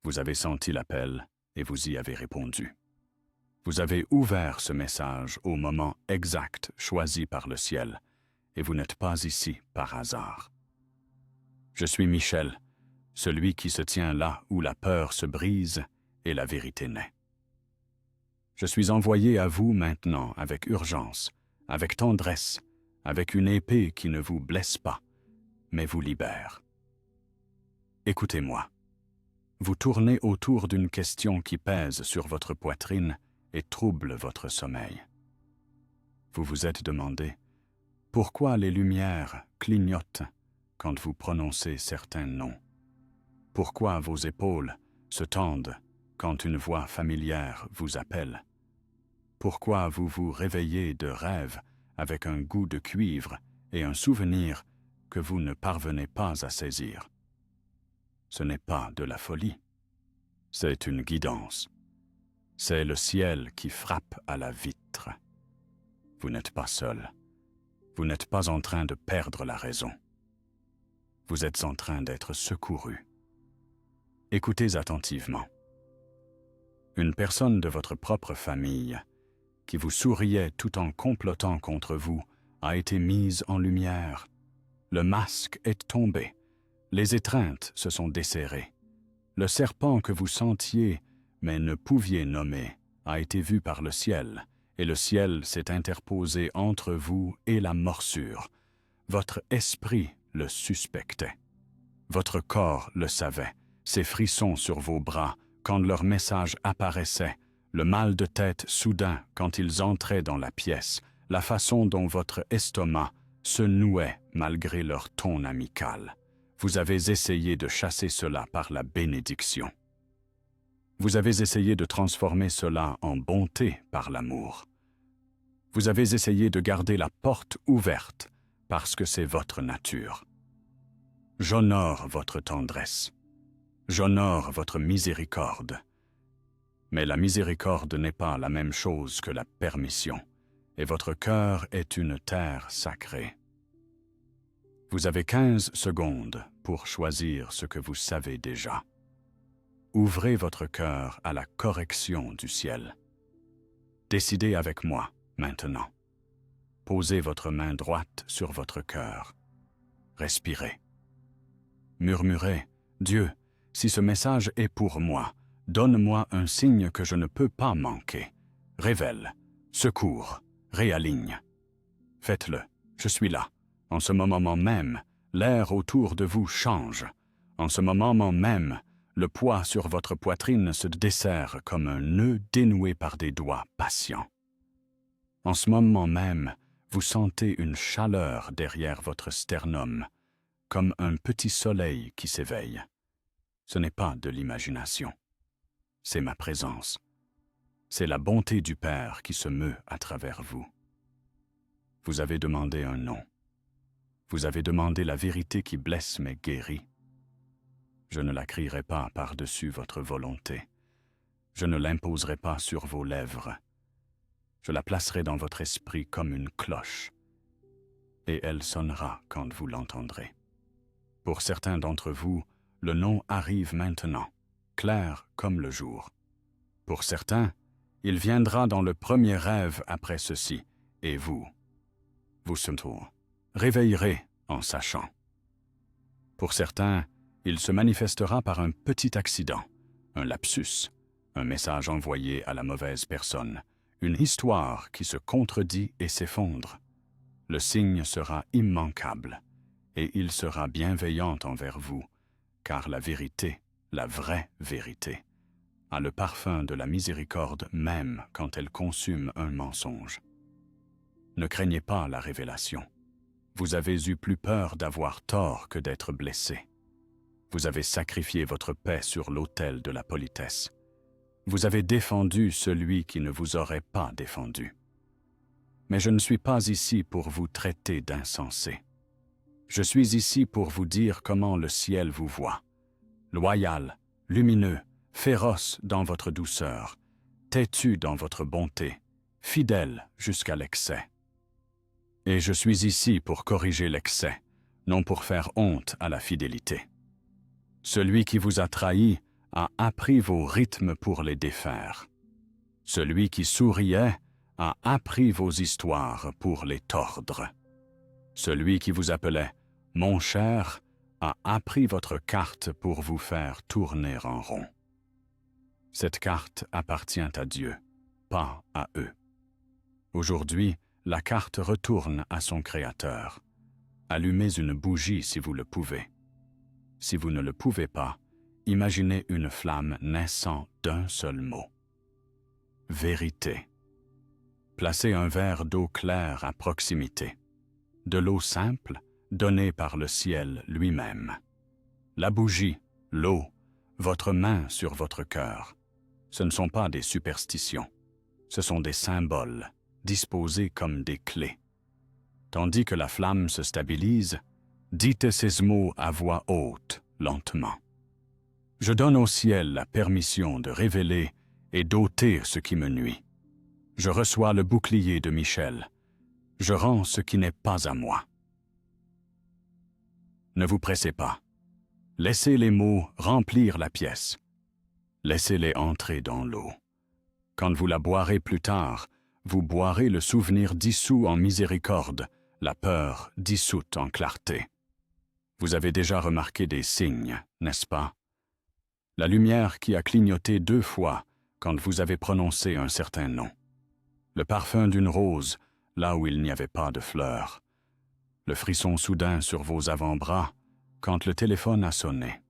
Vous avez senti l'appel et vous y avez répondu. Vous avez ouvert ce message au moment exact choisi par le ciel, et vous n'êtes pas ici par hasard. Je suis Michel, celui qui se tient là où la peur se brise et la vérité naît. Je suis envoyé à vous maintenant avec urgence, avec tendresse, avec une épée qui ne vous blesse pas, mais vous libère. Écoutez-moi. Vous tournez autour d'une question qui pèse sur votre poitrine et trouble votre sommeil. Vous vous êtes demandé pourquoi les lumières clignotent quand vous prononcez certains noms. Pourquoi vos épaules se tendent quand une voix familière vous appelle. Pourquoi vous vous réveillez de rêve avec un goût de cuivre et un souvenir que vous ne parvenez pas à saisir. Ce n'est pas de la folie, c'est une guidance. C'est le ciel qui frappe à la vitre. Vous n'êtes pas seul. Vous n'êtes pas en train de perdre la raison. Vous êtes en train d'être secouru. Écoutez attentivement. Une personne de votre propre famille, qui vous souriait tout en complotant contre vous, a été mise en lumière. Le masque est tombé. Les étreintes se sont desserrées. Le serpent que vous sentiez, mais ne pouviez nommer, a été vu par le ciel, et le ciel s'est interposé entre vous et la morsure. Votre esprit le suspectait. Votre corps le savait. Ces frissons sur vos bras, quand leur message apparaissait, le mal de tête soudain quand ils entraient dans la pièce, la façon dont votre estomac se nouait malgré leur ton amical. Vous avez essayé de chasser cela par la bénédiction. Vous avez essayé de transformer cela en bonté par l'amour. Vous avez essayé de garder la porte ouverte parce que c'est votre nature. J'honore votre tendresse. J'honore votre miséricorde. Mais la miséricorde n'est pas la même chose que la permission, et votre cœur est une terre sacrée. Vous avez 15 secondes pour choisir ce que vous savez déjà. Ouvrez votre cœur à la correction du ciel. Décidez avec moi, maintenant. Posez votre main droite sur votre cœur. Respirez. Murmurez, Dieu, si ce message est pour moi, donne-moi un signe que je ne peux pas manquer. Révèle, secours, réaligne. Faites-le, je suis là. En ce moment même, l'air autour de vous change. En ce moment même, le poids sur votre poitrine se desserre comme un nœud dénoué par des doigts patients. En ce moment même, vous sentez une chaleur derrière votre sternum, comme un petit soleil qui s'éveille. Ce n'est pas de l'imagination. C'est ma présence. C'est la bonté du Père qui se meut à travers vous. Vous avez demandé un nom. Vous avez demandé la vérité qui blesse mais guérit. Je ne la crierai pas par-dessus votre volonté. Je ne l'imposerai pas sur vos lèvres. Je la placerai dans votre esprit comme une cloche, et elle sonnera quand vous l'entendrez. Pour certains d'entre vous, le nom arrive maintenant, clair comme le jour. Pour certains, il viendra dans le premier rêve après ceci, et vous réveillerez en sachant. Pour certains, il se manifestera par un petit accident, un lapsus, un message envoyé à la mauvaise personne, une histoire qui se contredit et s'effondre. Le signe sera immanquable, et il sera bienveillant envers vous, car la vérité, la vraie vérité, a le parfum de la miséricorde même quand elle consume un mensonge. Ne craignez pas la révélation. Vous avez eu plus peur d'avoir tort que d'être blessé. Vous avez sacrifié votre paix sur l'autel de la politesse. Vous avez défendu celui qui ne vous aurait pas défendu. Mais je ne suis pas ici pour vous traiter d'insensé. Je suis ici pour vous dire comment le ciel vous voit. Loyal, lumineux, féroce dans votre douceur, têtu dans votre bonté, fidèle jusqu'à l'excès. Et je suis ici pour corriger l'excès, non pour faire honte à la fidélité. Celui qui vous a trahi a appris vos rythmes pour les défaire. Celui qui souriait a appris vos histoires pour les tordre. Celui qui vous appelait « mon cher » a appris votre carte pour vous faire tourner en rond. Cette carte appartient à Dieu, pas à eux. Aujourd'hui, la carte retourne à son Créateur. Allumez une bougie si vous le pouvez. Si vous ne le pouvez pas, imaginez une flamme naissant d'un seul mot. Vérité. Placez un verre d'eau claire à proximité. De l'eau simple, donnée par le ciel lui-même. La bougie, l'eau, votre main sur votre cœur. Ce ne sont pas des superstitions. Ce sont des symboles, disposés comme des clés. Tandis que la flamme se stabilise, dites ces mots à voix haute, lentement. Je donne au ciel la permission de révéler et d'ôter ce qui me nuit. Je reçois le bouclier de Michel. Je rends ce qui n'est pas à moi. Ne vous pressez pas. Laissez les mots remplir la pièce. Laissez-les entrer dans l'eau. Quand vous la boirez plus tard, vous boirez le souvenir dissous en miséricorde, la peur dissoute en clarté. Vous avez déjà remarqué des signes, n'est-ce pas? La lumière qui a clignoté 2 fois quand vous avez prononcé un certain nom. Le parfum d'une rose, là où il n'y avait pas de fleurs. Le frisson soudain sur vos avant-bras quand le téléphone a sonné.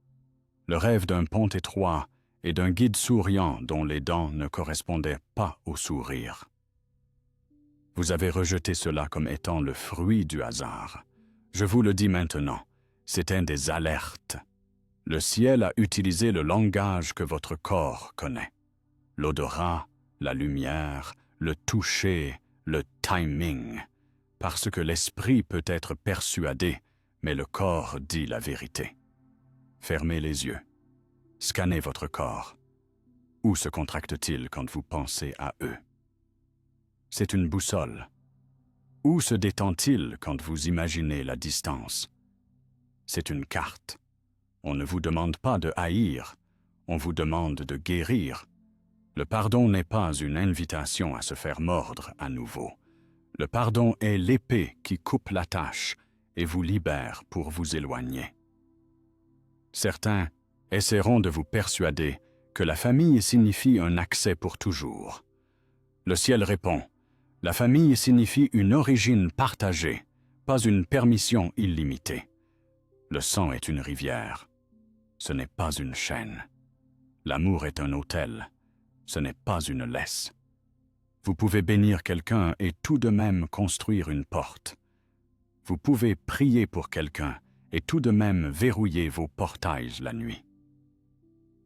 Le rêve d'un pont étroit et d'un guide souriant dont les dents ne correspondaient pas au sourire. Vous avez rejeté cela comme étant le fruit du hasard. Je vous le dis maintenant, c'était des alertes. Le ciel a utilisé le langage que votre corps connaît. L'odorat, la lumière, le toucher, le timing. Parce que l'esprit peut être persuadé, mais le corps dit la vérité. Fermez les yeux. Scannez votre corps. Où se contracte-t-il quand vous pensez à eux? C'est une boussole. Où se détend-il quand vous imaginez la distance? C'est une carte. On ne vous demande pas de haïr, on vous demande de guérir. Le pardon n'est pas une invitation à se faire mordre à nouveau. Le pardon est l'épée qui coupe la tâche et vous libère pour vous éloigner. Certains essaieront de vous persuader que la famille signifie un accès pour toujours. Le ciel répond, la famille signifie une origine partagée, pas une permission illimitée. Le sang est une rivière, ce n'est pas une chaîne. L'amour est un autel, ce n'est pas une laisse. Vous pouvez bénir quelqu'un et tout de même construire une porte. Vous pouvez prier pour quelqu'un et tout de même verrouiller vos portails la nuit.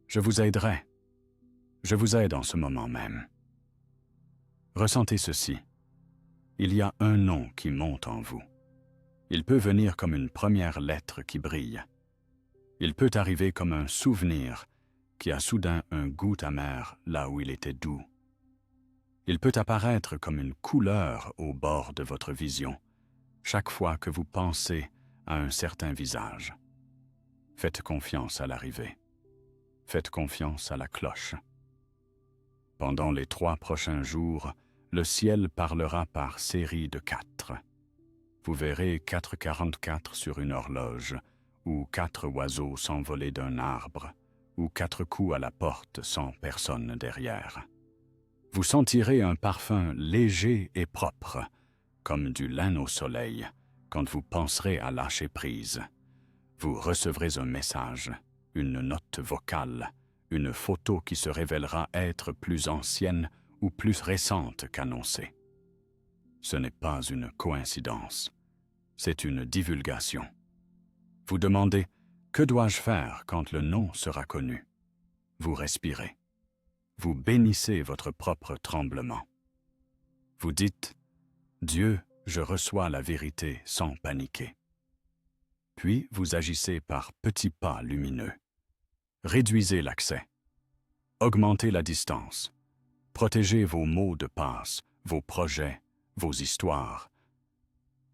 Je vous aiderai. Je vous aide en ce moment même. Ressentez ceci. Il y a un nom qui monte en vous. Il peut venir comme une première lettre qui brille. Il peut arriver comme un souvenir qui a soudain un goût amer là où il était doux. Il peut apparaître comme une couleur au bord de votre vision, chaque fois que vous pensez à un certain visage. Faites confiance à l'arrivée. Faites confiance à la cloche. Pendant les 3 prochains jours, le ciel parlera par série de 4. Vous verrez 4,44 sur une horloge, ou 4 oiseaux s'envoler d'un arbre, ou 4 coups à la porte sans personne derrière. Vous sentirez un parfum léger et propre, comme du lin au soleil, quand vous penserez à lâcher prise. Vous recevrez un message, une note vocale, une photo qui se révélera être plus ancienne ou plus récente qu'annoncée. Ce n'est pas une coïncidence, c'est une divulgation. Vous demandez « Que dois-je faire quand le nom sera connu ?» Vous respirez. Vous bénissez votre propre tremblement. Vous dites « Dieu, je reçois la vérité sans paniquer. » Puis vous agissez par petits pas lumineux. Réduisez l'accès. Augmentez la distance. Protégez vos mots de passe, vos projets, vos histoires.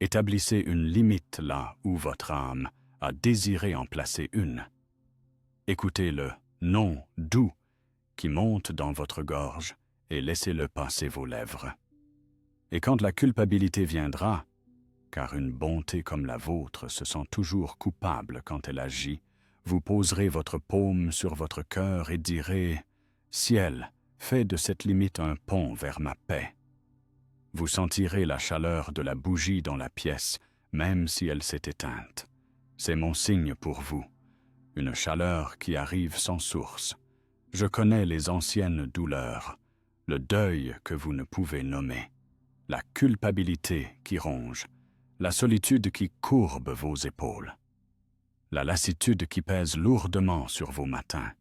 Établissez une limite là où votre âme a désiré en placer une. Écoutez le non doux, qui monte dans votre gorge, et laissez-le passer vos lèvres. Et quand la culpabilité viendra, car une bonté comme la vôtre se sent toujours coupable quand elle agit, vous poserez votre paume sur votre cœur et direz « Ciel, fais de cette limite un pont vers ma paix. » Vous sentirez la chaleur de la bougie dans la pièce, même si elle s'est éteinte. C'est mon signe pour vous, une chaleur qui arrive sans source. Je connais les anciennes douleurs, le deuil que vous ne pouvez nommer, la culpabilité qui ronge, la solitude qui courbe vos épaules, la lassitude qui pèse lourdement sur vos matins,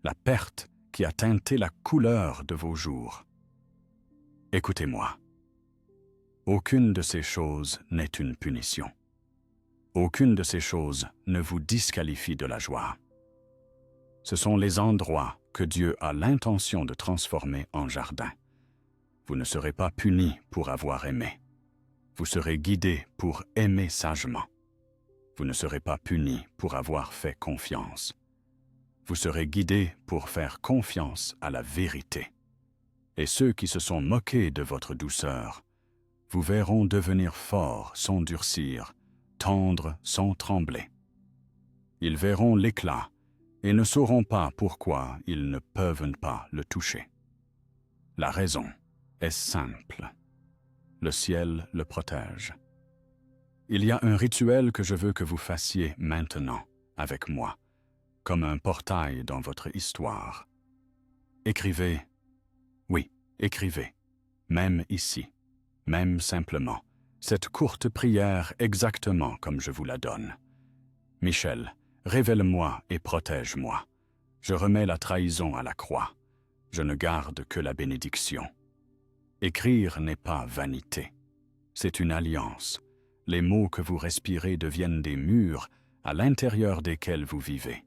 la perte qui a teinté la couleur de vos jours. Écoutez-moi. Aucune de ces choses n'est une punition. Aucune de ces choses ne vous disqualifie de la joie. Ce sont les endroits que Dieu a l'intention de transformer en jardin. Vous ne serez pas punis pour avoir aimé. Vous serez guidés pour aimer sagement. Vous ne serez pas punis pour avoir fait confiance. Vous serez guidés pour faire confiance à la vérité. Et ceux qui se sont moqués de votre douceur, vous verront devenir forts sans durcir, tendres sans trembler. Ils verront l'éclat et ne sauront pas pourquoi ils ne peuvent pas le toucher. La raison est simple. Le ciel le protège. Il y a un rituel que je veux que vous fassiez maintenant, avec moi, comme un portail dans votre histoire. Écrivez, oui, écrivez, même ici, même simplement, cette courte prière exactement comme je vous la donne. Michel, révèle-moi et protège-moi. Je remets la trahison à la croix. Je ne garde que la bénédiction. Écrire n'est pas vanité. C'est une alliance. Les mots que vous respirez deviennent des murs à l'intérieur desquels vous vivez.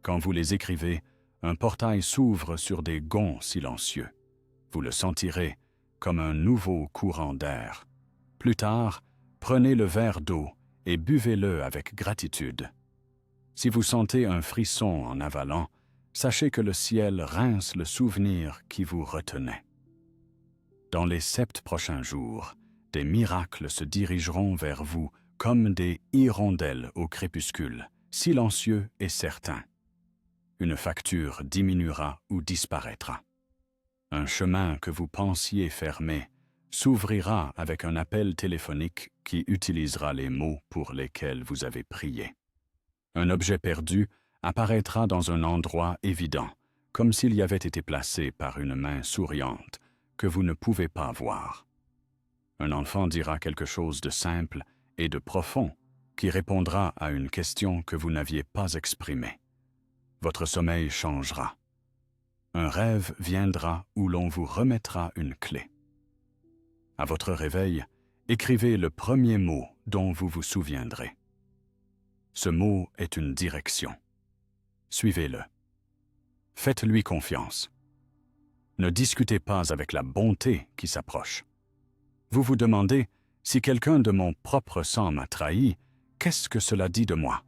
Quand vous les écrivez, un portail s'ouvre sur des gonds silencieux. Vous le sentirez comme un nouveau courant d'air. Plus tard, prenez le verre d'eau et buvez-le avec gratitude. Si vous sentez un frisson en avalant, sachez que le ciel rince le souvenir qui vous retenait. Dans les 7 prochains jours, des miracles se dirigeront vers vous comme des hirondelles au crépuscule, silencieux et certains. Une facture diminuera ou disparaîtra. Un chemin que vous pensiez fermé s'ouvrira avec un appel téléphonique qui utilisera les mots pour lesquels vous avez prié. Un objet perdu apparaîtra dans un endroit évident, comme s'il y avait été placé par une main souriante que vous ne pouvez pas voir. Un enfant dira quelque chose de simple et de profond qui répondra à une question que vous n'aviez pas exprimée. Votre sommeil changera. Un rêve viendra où l'on vous remettra une clé. À votre réveil, écrivez le premier mot dont vous vous souviendrez. Ce mot est une direction. Suivez-le. Faites-lui confiance. Ne discutez pas avec la bonté qui s'approche. Vous vous demandez, si quelqu'un de mon propre sang m'a trahi, qu'est-ce que cela dit de moi?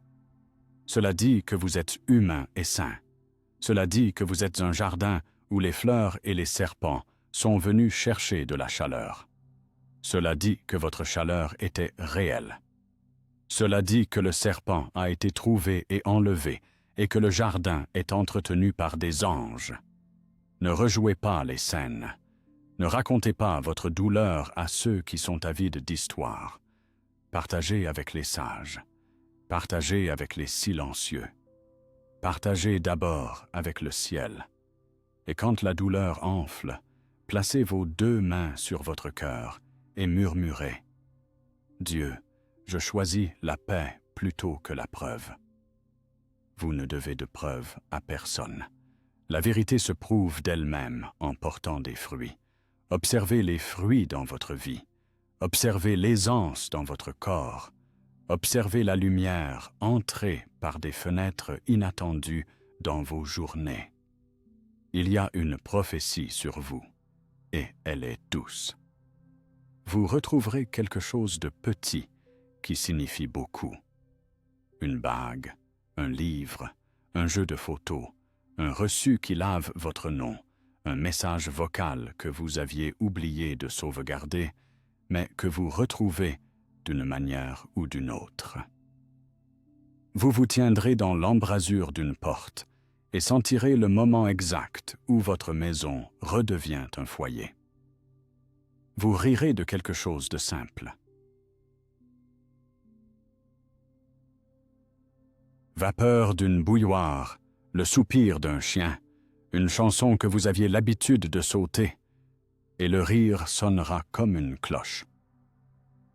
Cela dit que vous êtes humain et saint. Cela dit que vous êtes un jardin où les fleurs et les serpents sont venus chercher de la chaleur. Cela dit que votre chaleur était réelle. Cela dit que le serpent a été trouvé et enlevé et que le jardin est entretenu par des anges. Ne rejouez pas les scènes. Ne racontez pas votre douleur à ceux qui sont avides d'histoire. Partagez avec les sages. Partagez avec les silencieux. Partagez d'abord avec le ciel. Et quand la douleur enfle, placez vos 2 mains sur votre cœur et murmurez « Dieu, je choisis la paix plutôt que la preuve. » Vous ne devez de preuve à personne. La vérité se prouve d'elle-même en portant des fruits. Observez les fruits dans votre vie. Observez l'aisance dans votre corps. Observez la lumière entrer par des fenêtres inattendues dans vos journées. Il y a une prophétie sur vous, et elle est douce. Vous retrouverez quelque chose de petit qui signifie beaucoup. Une bague, un livre, un jeu de photos, un reçu qui lave votre nom, un message vocal que vous aviez oublié de sauvegarder, mais que vous retrouvez d'une manière ou d'une autre. Vous vous tiendrez dans l'embrasure d'une porte et sentirez le moment exact où votre maison redevient un foyer. Vous rirez de quelque chose de simple. Vapeur d'une bouilloire, le soupir d'un chien, une chanson que vous aviez l'habitude de sauter, et le rire sonnera comme une cloche.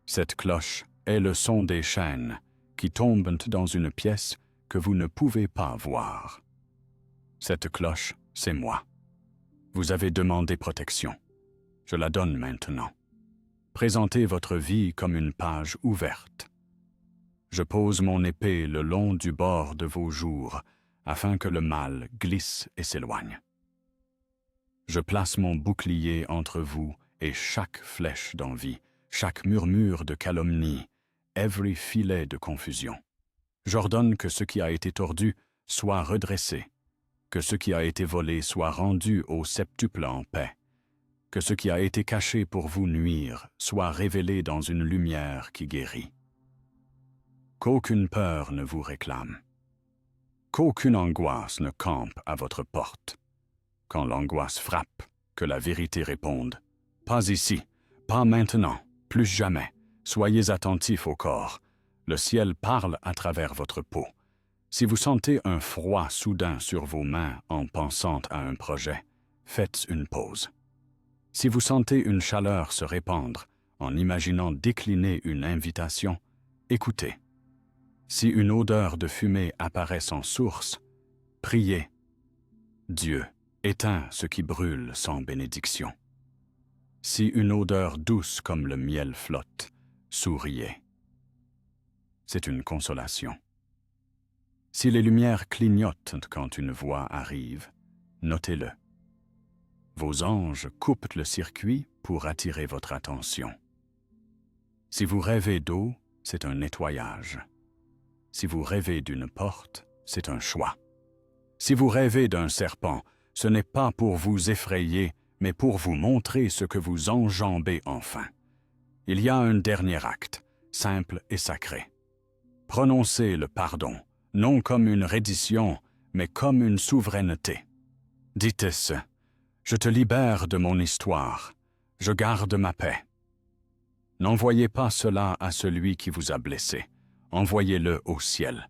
Cette cloche est le son des chaînes qui tombent dans une pièce que vous ne pouvez pas voir. Cette cloche, c'est moi. Vous avez demandé protection. Je la donne maintenant. Présentez votre vie comme une page ouverte. Je pose mon épée le long du bord de vos jours, afin que le mal glisse et s'éloigne. Je place mon bouclier entre vous et chaque flèche d'envie, chaque murmure de calomnie, every filet de confusion. J'ordonne que ce qui a été tordu soit redressé, que ce qui a été volé soit rendu au septuple en paix, que ce qui a été caché pour vous nuire soit révélé dans une lumière qui guérit. Qu'aucune peur ne vous réclame, qu'aucune angoisse ne campe à votre porte. Quand l'angoisse frappe, que la vérité réponde. Pas ici, pas maintenant, plus jamais. Soyez attentifs au corps. Le ciel parle à travers votre peau. Si vous sentez un froid soudain sur vos mains en pensant à un projet, faites une pause. Si vous sentez une chaleur se répandre en imaginant décliner une invitation, écoutez. Si une odeur de fumée apparaît sans source, priez. Dieu, éteins ce qui brûle sans bénédiction. Si une odeur douce comme le miel flotte, souriez. C'est une consolation. Si les lumières clignotent quand une voix arrive, notez-le. Vos anges coupent le circuit pour attirer votre attention. Si vous rêvez d'eau, c'est un nettoyage. Si vous rêvez d'une porte, c'est un choix. Si vous rêvez d'un serpent, ce n'est pas pour vous effrayer, mais pour vous montrer ce que vous enjambez enfin. Il y a un dernier acte, simple et sacré. Prononcez le pardon, non comme une reddition, mais comme une souveraineté. Dites-ce, je te libère de mon histoire, je garde ma paix. N'envoyez pas cela à celui qui vous a blessé, envoyez-le au ciel.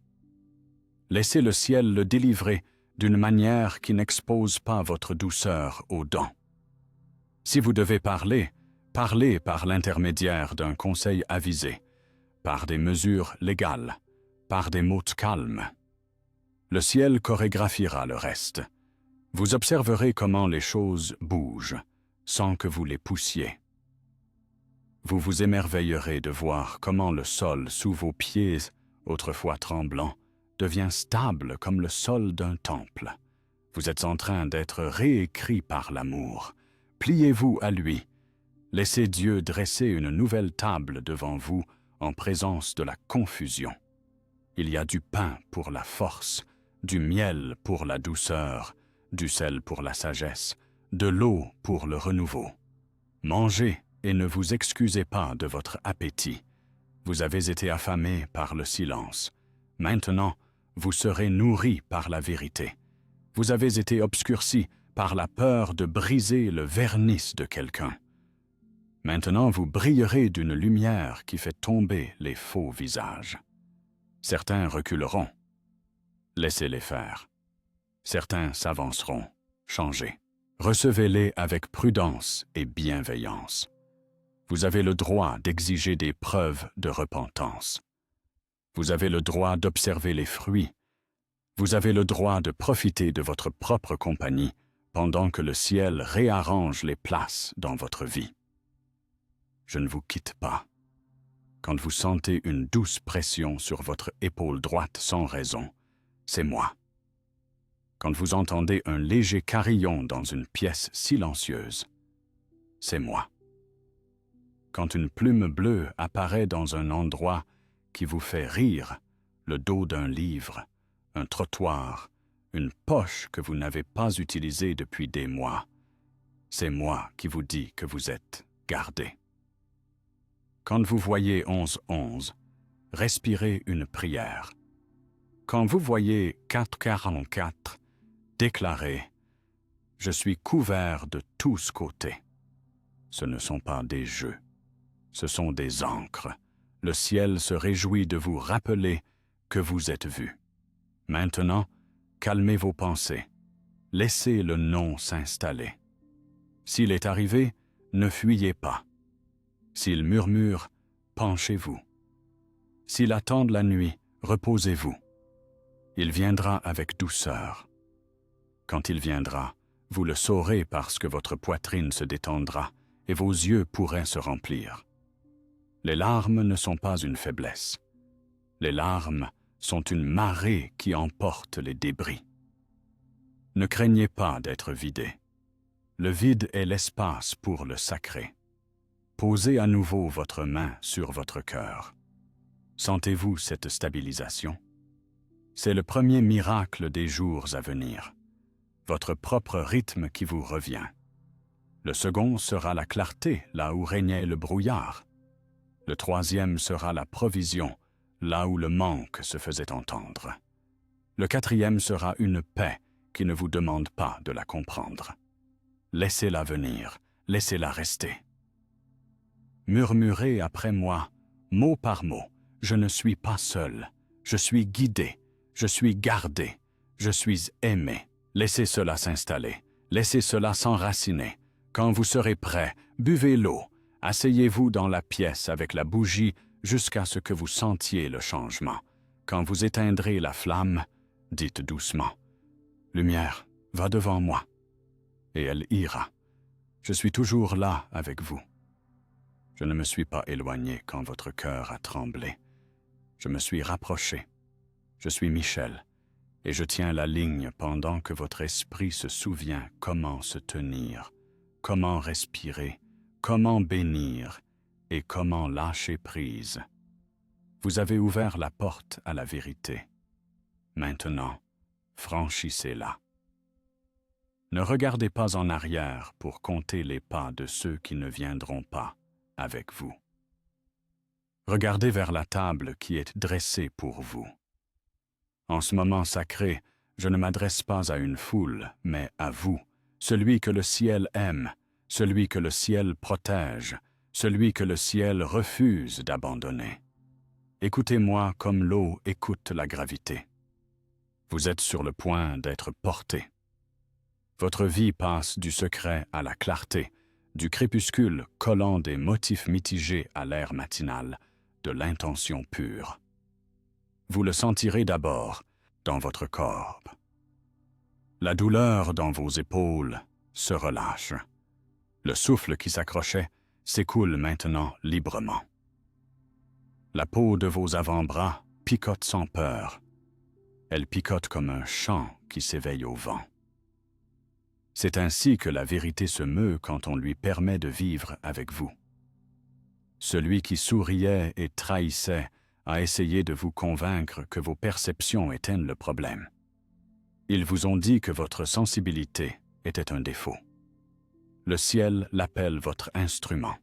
Laissez le ciel le délivrer d'une manière qui n'expose pas votre douceur aux dents. Si vous devez parler, parlez par l'intermédiaire d'un conseil avisé, par des mesures légales, par des mots calmes. Le ciel chorégraphiera le reste. Vous observerez comment les choses bougent, sans que vous les poussiez. Vous vous émerveillerez de voir comment le sol sous vos pieds, autrefois tremblant, devient stable comme le sol d'un temple. Vous êtes en train d'être réécrit par l'amour. Pliez-vous à lui. Laissez Dieu dresser une nouvelle table devant vous en présence de la confusion. Il y a du pain pour la force, du miel pour la douceur, du sel pour la sagesse, de l'eau pour le renouveau. Mangez et ne vous excusez pas de votre appétit. Vous avez été affamés par le silence. Maintenant, vous serez nourris par la vérité. Vous avez été obscurcis par la peur de briser le vernis de quelqu'un. Maintenant, vous brillerez d'une lumière qui fait tomber les faux visages. Certains reculeront. Laissez-les faire. Certains s'avanceront. Changez. Recevez-les avec prudence et bienveillance. Vous avez le droit d'exiger des preuves de repentance. Vous avez le droit d'observer les fruits. Vous avez le droit de profiter de votre propre compagnie pendant que le ciel réarrange les places dans votre vie. Je ne vous quitte pas. Quand vous sentez une douce pression sur votre épaule droite sans raison, c'est moi. Quand vous entendez un léger carillon dans une pièce silencieuse, c'est moi. Quand une plume bleue apparaît dans un endroit qui vous fait rire, le dos d'un livre, un trottoir, une poche que vous n'avez pas utilisée depuis des mois. C'est moi qui vous dis que vous êtes gardé. Quand vous voyez 11-11, respirez une prière. Quand vous voyez 4-44, déclarez « Je suis couvert de tous côtés ». Ce ne sont pas des jeux, ce sont des ancres. Le ciel se réjouit de vous rappeler que vous êtes vus. Maintenant, calmez vos pensées. Laissez le non s'installer. S'il est arrivé, ne fuyez pas. S'il murmure, penchez-vous. S'il attend la nuit, reposez-vous. Il viendra avec douceur. Quand il viendra, vous le saurez parce que votre poitrine se détendra et vos yeux pourraient se remplir. Les larmes ne sont pas une faiblesse. Les larmes sont une marée qui emporte les débris. Ne craignez pas d'être vidé. Le vide est l'espace pour le sacré. Posez à nouveau votre main sur votre cœur. Sentez-vous cette stabilisation? C'est le premier miracle des jours à venir. Votre propre rythme qui vous revient. Le second sera la clarté, là où régnait le brouillard. Le troisième sera la provision, là où le manque se faisait entendre. Le quatrième sera une paix qui ne vous demande pas de la comprendre. Laissez-la venir, laissez-la rester. Murmurez après moi, mot par mot, je ne suis pas seul, je suis guidé, je suis gardé, je suis aimé. Laissez cela s'installer, laissez cela s'enraciner. Quand vous serez prêt, buvez l'eau, asseyez-vous dans la pièce avec la bougie jusqu'à ce que vous sentiez le changement. Quand vous éteindrez la flamme, dites doucement « Lumière, va devant moi » et elle ira. Je suis toujours là avec vous. Je ne me suis pas éloigné quand votre cœur a tremblé. Je me suis rapproché. Je suis Michel, et je tiens la ligne pendant que votre esprit se souvient comment se tenir, comment respirer, comment bénir et comment lâcher prise. Vous avez ouvert la porte à la vérité. Maintenant, franchissez-la. Ne regardez pas en arrière pour compter les pas de ceux qui ne viendront pas avec vous. Regardez vers la table qui est dressée pour vous. En ce moment sacré, je ne m'adresse pas à une foule, mais à vous, celui que le ciel aime, celui que le ciel protège, celui que le ciel refuse d'abandonner. Écoutez-moi comme l'eau écoute la gravité. Vous êtes sur le point d'être porté. Votre vie passe du secret à la clarté, du crépuscule collant des motifs mitigés à l'air matinal, de l'intention pure. Vous le sentirez d'abord dans votre corps. La douleur dans vos épaules se relâche. Le souffle qui s'accrochait s'écoule maintenant librement. La peau de vos avant-bras picote sans peur. Elle picote comme un chant qui s'éveille au vent. C'est ainsi que la vérité se meut quand on lui permet de vivre avec vous. Celui qui souriait et trahissait a essayé de vous convaincre que vos perceptions étaient le problème. Ils vous ont dit que votre sensibilité était un défaut. Le ciel l'appelle votre instrument.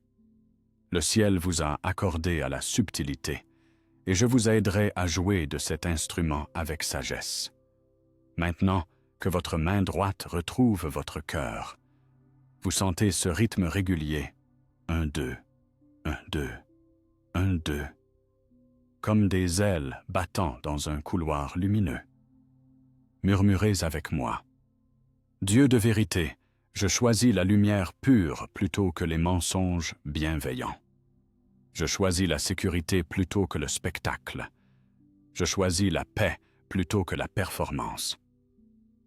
Le ciel vous a accordé à la subtilité, et je vous aiderai à jouer de cet instrument avec sagesse. Maintenant que votre main droite retrouve votre cœur, vous sentez ce rythme régulier, 1-2, 1-2, 1-2, comme des ailes battant dans un couloir lumineux. Murmurez avec moi. Dieu de vérité, je choisis la lumière pure plutôt que les mensonges bienveillants. Je choisis la sécurité plutôt que le spectacle. Je choisis la paix plutôt que la performance.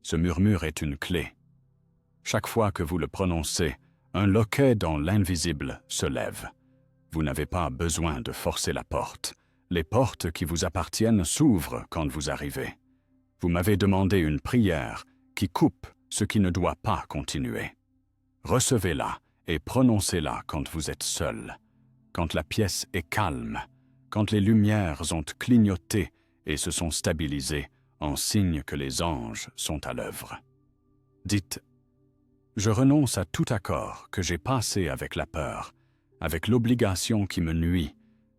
Ce murmure est une clé. Chaque fois que vous le prononcez, un loquet dans l'invisible se lève. Vous n'avez pas besoin de forcer la porte. Les portes qui vous appartiennent s'ouvrent quand vous arrivez. Vous m'avez demandé une prière qui coupe ce qui ne doit pas continuer. Recevez-la et prononcez-la quand vous êtes seul, quand la pièce est calme, quand les lumières ont clignoté et se sont stabilisées en signe que les anges sont à l'œuvre. Dites « Je renonce à tout accord que j'ai passé avec la peur, avec l'obligation qui me nuit,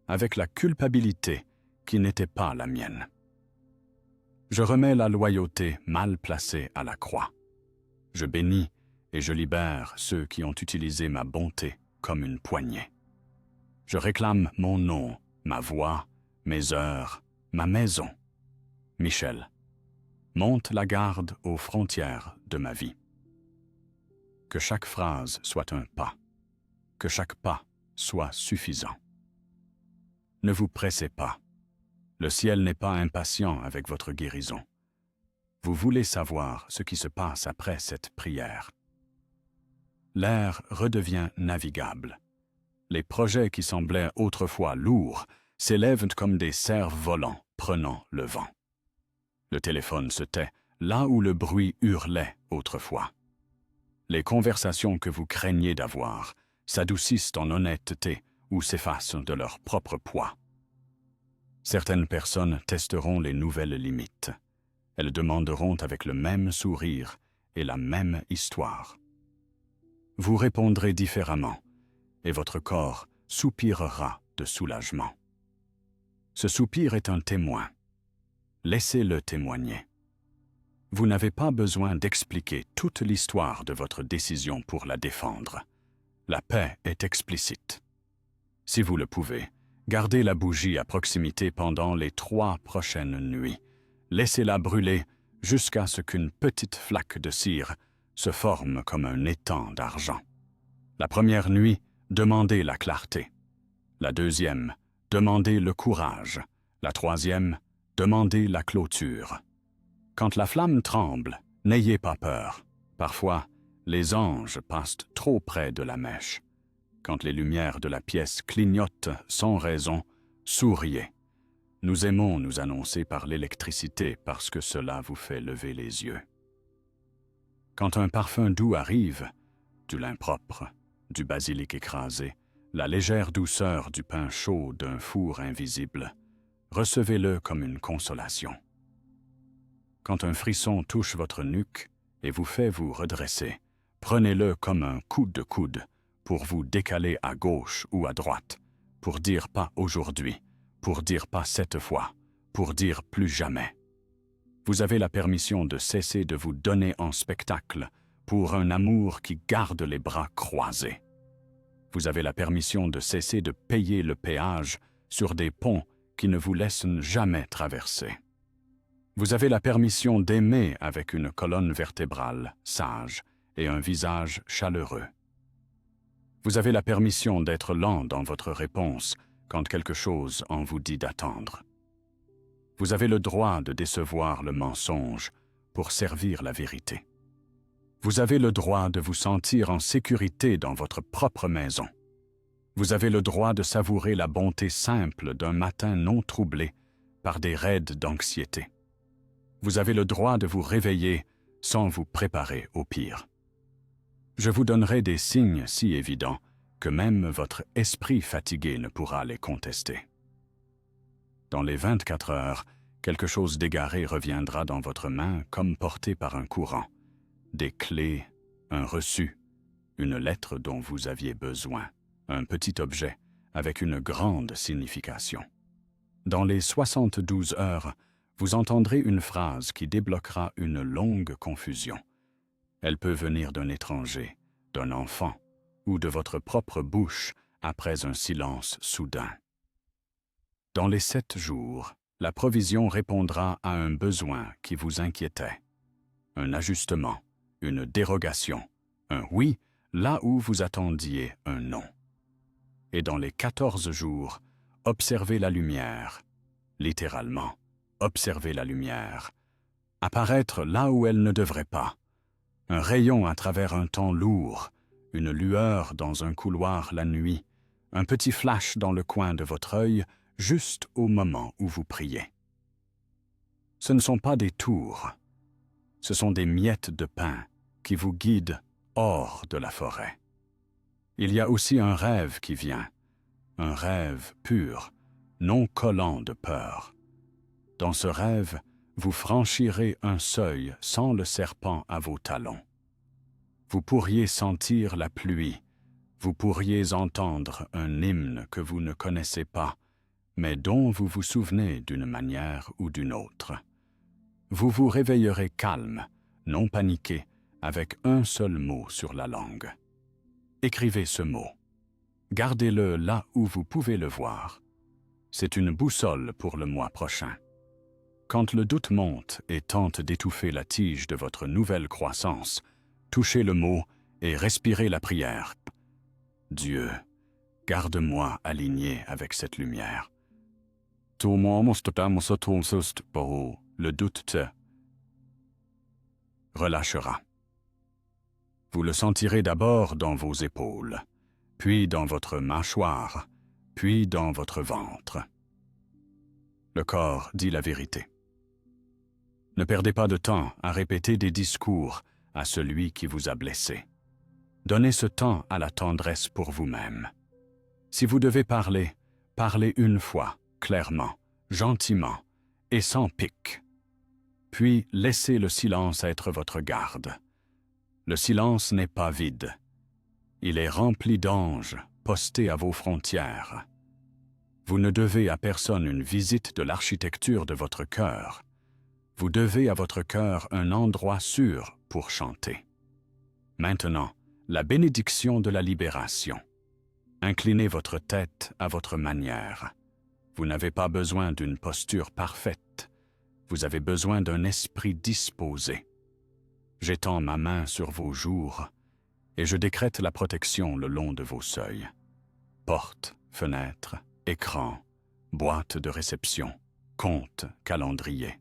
avec la culpabilité qui n'était pas la mienne. Je remets la loyauté mal placée à la croix. Je bénis et je libère ceux qui ont utilisé ma bonté comme une poignée. Je réclame mon nom, ma voix, mes heures, ma maison. Michel, monte la garde aux frontières de ma vie. Que chaque phrase soit un pas, que chaque pas soit suffisant. Ne vous pressez pas. Le ciel n'est pas impatient avec votre guérison. Vous voulez savoir ce qui se passe après cette prière. L'air redevient navigable. Les projets qui semblaient autrefois lourds s'élèvent comme des cerfs-volants prenant le vent. Le téléphone se tait là où le bruit hurlait autrefois. Les conversations que vous craignez d'avoir s'adoucissent en honnêteté ou s'effacent de leur propre poids. Certaines personnes testeront les nouvelles limites. Elles demanderont avec le même sourire et la même histoire. Vous répondrez différemment, et votre corps soupirera de soulagement. Ce soupir est un témoin. Laissez-le témoigner. Vous n'avez pas besoin d'expliquer toute l'histoire de votre décision pour la défendre. La paix est explicite. Si vous le pouvez, gardez la bougie à proximité pendant les 3 prochaines nuits. Laissez-la brûler jusqu'à ce qu'une petite flaque de cire se forme comme un étang d'argent. La première nuit, demandez la clarté. La deuxième, demandez le courage. La troisième, demandez la clôture. Quand la flamme tremble, n'ayez pas peur. Parfois, les anges passent trop près de la mèche. Quand les lumières de la pièce clignotent sans raison, souriez. Nous aimons nous annoncer par l'électricité parce que cela vous fait lever les yeux. Quand un parfum doux arrive, du lin propre, du basilic écrasé, la légère douceur du pain chaud d'un four invisible, recevez-le comme une consolation. Quand un frisson touche votre nuque et vous fait vous redresser, prenez-le comme un coup de coude pour vous décaler à gauche ou à droite, pour dire pas aujourd'hui, pour dire pas cette fois, pour dire plus jamais. Vous avez la permission de cesser de vous donner en spectacle pour un amour qui garde les bras croisés. Vous avez la permission de cesser de payer le péage sur des ponts qui ne vous laissent jamais traverser. Vous avez la permission d'aimer avec une colonne vertébrale sage et un visage chaleureux. Vous avez la permission d'être lent dans votre réponse quand quelque chose en vous dit d'attendre. Vous avez le droit de décevoir le mensonge pour servir la vérité. Vous avez le droit de vous sentir en sécurité dans votre propre maison. Vous avez le droit de savourer la bonté simple d'un matin non troublé par des raids d'anxiété. Vous avez le droit de vous réveiller sans vous préparer au pire. Je vous donnerai des signes si évidents que même votre esprit fatigué ne pourra les contester. Dans les 24 heures, quelque chose d'égaré reviendra dans votre main comme porté par un courant. Des clés, un reçu, une lettre dont vous aviez besoin, un petit objet avec une grande signification. Dans les 72 heures, vous entendrez une phrase qui débloquera une longue confusion. Elle peut venir d'un étranger, d'un enfant, ou de votre propre bouche après un silence soudain. Dans les 7 jours, la provision répondra à un besoin qui vous inquiétait. Un ajustement, une dérogation, un oui là où vous attendiez un non. Et dans les 14 jours, observez la lumière, littéralement, observez la lumière, apparaître là où elle ne devrait pas, un rayon à travers un temps lourd, une lueur dans un couloir la nuit, un petit flash dans le coin de votre œil, juste au moment où vous priez. Ce ne sont pas des tours, ce sont des miettes de pain qui vous guident hors de la forêt. Il y a aussi un rêve qui vient, un rêve pur, non collant de peur. Dans ce rêve, vous franchirez un seuil sans le serpent à vos talons. Vous pourriez sentir la pluie, vous pourriez entendre un hymne que vous ne connaissez pas, mais dont vous vous souvenez d'une manière ou d'une autre. Vous vous réveillerez calme, non paniqué, avec un seul mot sur la langue. Écrivez ce mot. Gardez-le là où vous pouvez le voir. C'est une boussole pour le mois prochain. Quand le doute monte et tente d'étouffer la tige de votre nouvelle croissance, touchez le mot et respirez la prière. Dieu, garde-moi aligné avec cette lumière. Le doute te relâchera. Vous le sentirez d'abord dans vos épaules, puis dans votre mâchoire, puis dans votre ventre. Le corps dit la vérité. Ne perdez pas de temps à répéter des discours à celui qui vous a blessé. Donnez ce temps à la tendresse pour vous-même. Si vous devez parler, parlez une fois, clairement, gentiment et sans pique. Puis laissez le silence être votre garde. Le silence n'est pas vide. Il est rempli d'anges postés à vos frontières. Vous ne devez à personne une visite de l'architecture de votre cœur. Vous devez à votre cœur un endroit sûr pour chanter. Maintenant, la bénédiction de la libération. Inclinez votre tête à votre manière. Vous n'avez pas besoin d'une posture parfaite. Vous avez besoin d'un esprit disposé. J'étends ma main sur vos jours et je décrète la protection le long de vos seuils. Portes, fenêtres, écrans, boîtes de réception, comptes, calendrier.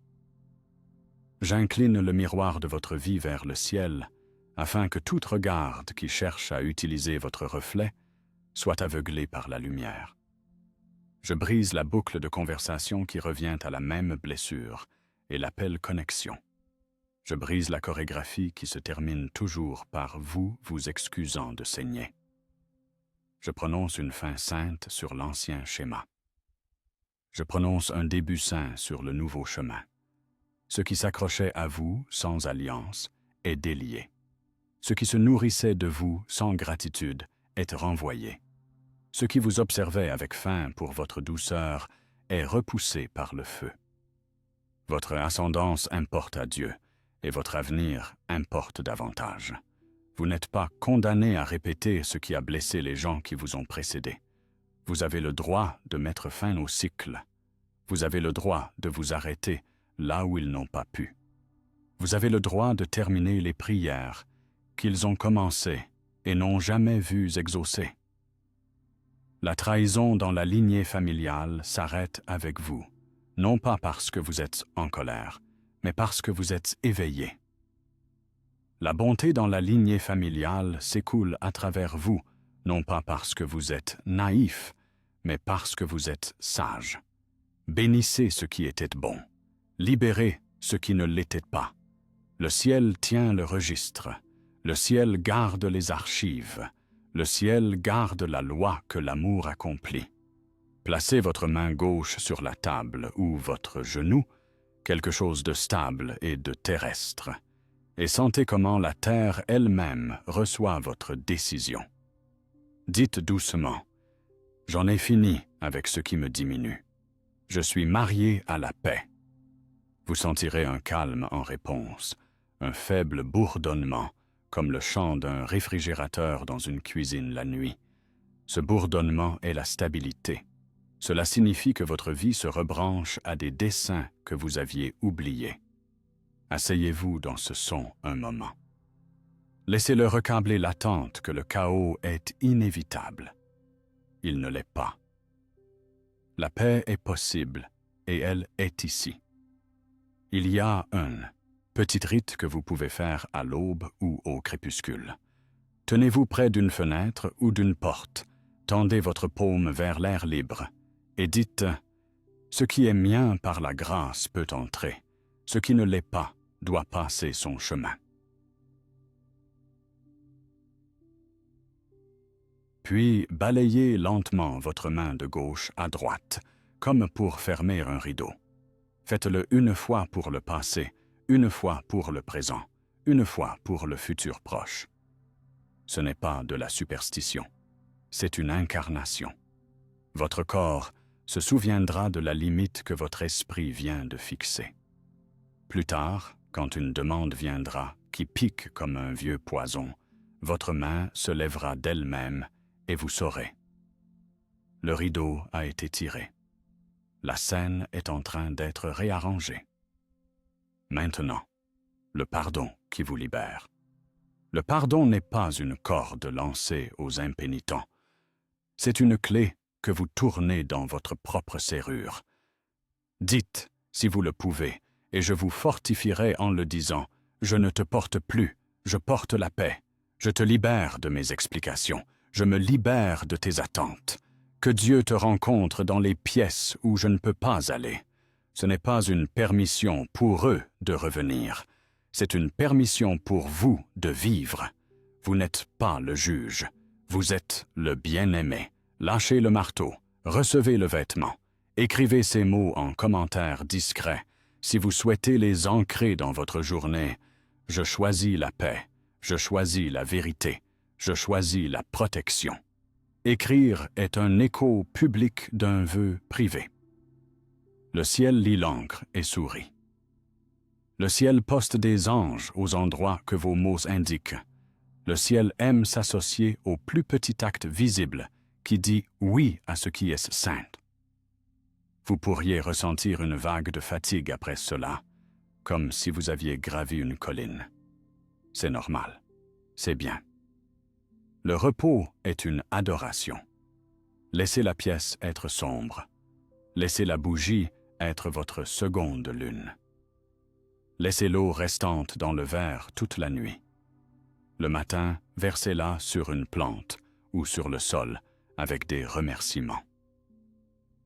J'incline le miroir de votre vie vers le ciel afin que tout regard qui cherche à utiliser votre reflet soit aveuglé par la lumière. Je brise la boucle de conversation qui revient à la même blessure et l'appelle connexion. Je brise la chorégraphie qui se termine toujours par vous vous excusant de saigner. Je prononce une fin sainte sur l'ancien schéma. Je prononce un début saint sur le nouveau chemin. Ce qui s'accrochait à vous sans alliance est délié. Ce qui se nourrissait de vous sans gratitude est renvoyé. Ce qui vous observait avec faim pour votre douceur est repoussé par le feu. Votre ascendance importe à Dieu, et votre avenir importe davantage. Vous n'êtes pas condamné à répéter ce qui a blessé les gens qui vous ont précédés. Vous avez le droit de mettre fin au cycle. Vous avez le droit de vous arrêter là où ils n'ont pas pu. Vous avez le droit de terminer les prières qu'ils ont commencées et n'ont jamais vues exaucées. La trahison dans la lignée familiale s'arrête avec vous, non pas parce que vous êtes en colère, mais parce que vous êtes éveillé. La bonté dans la lignée familiale s'écoule à travers vous, non pas parce que vous êtes naïf, mais parce que vous êtes sage. Bénissez ce qui était bon, libérez ce qui ne l'était pas. Le ciel tient le registre, le ciel garde les archives, le ciel garde la loi que l'amour accomplit. Placez votre main gauche sur la table ou votre genou, quelque chose de stable et de terrestre, et sentez comment la terre elle-même reçoit votre décision. Dites doucement, « J'en ai fini avec ce qui me diminue. Je suis marié à la paix. » Vous sentirez un calme en réponse, un faible bourdonnement, comme le chant d'un réfrigérateur dans une cuisine la nuit. Ce bourdonnement est la stabilité. Cela signifie que votre vie se rebranche à des desseins que vous aviez oubliés. Asseyez-vous dans ce son un moment. Laissez-le recabler l'attente que le chaos est inévitable. Il ne l'est pas. La paix est possible et elle est ici. Il y a un petit rite que vous pouvez faire à l'aube ou au crépuscule. Tenez-vous près d'une fenêtre ou d'une porte, tendez votre paume vers l'air libre et dites « Ce qui est mien par la grâce peut entrer, ce qui ne l'est pas doit passer son chemin. » Puis balayez lentement votre main de gauche à droite, comme pour fermer un rideau. Faites-le une fois pour le passé, une fois pour le présent, une fois pour le futur proche. Ce n'est pas de la superstition, c'est une incarnation. Votre corps se souviendra de la limite que votre esprit vient de fixer. Plus tard, quand une demande viendra qui pique comme un vieux poison, votre main se lèvera d'elle-même et vous saurez. Le rideau a été tiré. La scène est en train d'être réarrangée. Maintenant, le pardon qui vous libère. Le pardon n'est pas une corde lancée aux impénitents. C'est une clé que vous tournez dans votre propre serrure. Dites, si vous le pouvez, et je vous fortifierai en le disant, je ne te porte plus, je porte la paix. Je te libère de mes explications, je me libère de tes attentes. Que Dieu te rencontre dans les pièces où je ne peux pas aller. Ce n'est pas une permission pour eux de revenir. C'est une permission pour vous de vivre. Vous n'êtes pas le juge. Vous êtes le bien-aimé. Lâchez le marteau. Recevez le vêtement. Écrivez ces mots en commentaire discret. Si vous souhaitez les ancrer dans votre journée, je choisis la paix. Je choisis la vérité. Je choisis la protection. Écrire est un écho public d'un vœu privé. Le ciel lit l'encre et sourit. Le ciel poste des anges aux endroits que vos mots indiquent. Le ciel aime s'associer au plus petit acte visible qui dit oui à ce qui est saint. Vous pourriez ressentir une vague de fatigue après cela, comme si vous aviez gravi une colline. C'est normal. C'est bien. Le repos est une adoration. Laissez la pièce être sombre. Laissez la bougie être votre seconde lune. Laissez l'eau restante dans le verre toute la nuit. Le matin, versez-la sur une plante ou sur le sol avec des remerciements.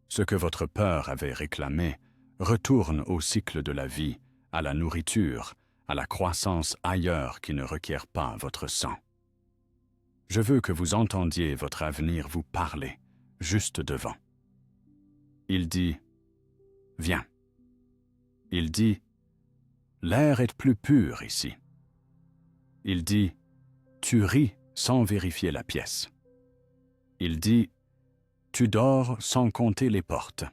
Ce que votre peur avait réclamé retourne au cycle de la vie, à la nourriture, à la croissance ailleurs qui ne requiert pas votre sang. Je veux que vous entendiez votre avenir vous parler, juste devant. Il dit « Viens ». Il dit « L'air est plus pur ici ». Il dit « Tu ris sans vérifier la pièce ». Il dit « Tu dors sans compter les portes ».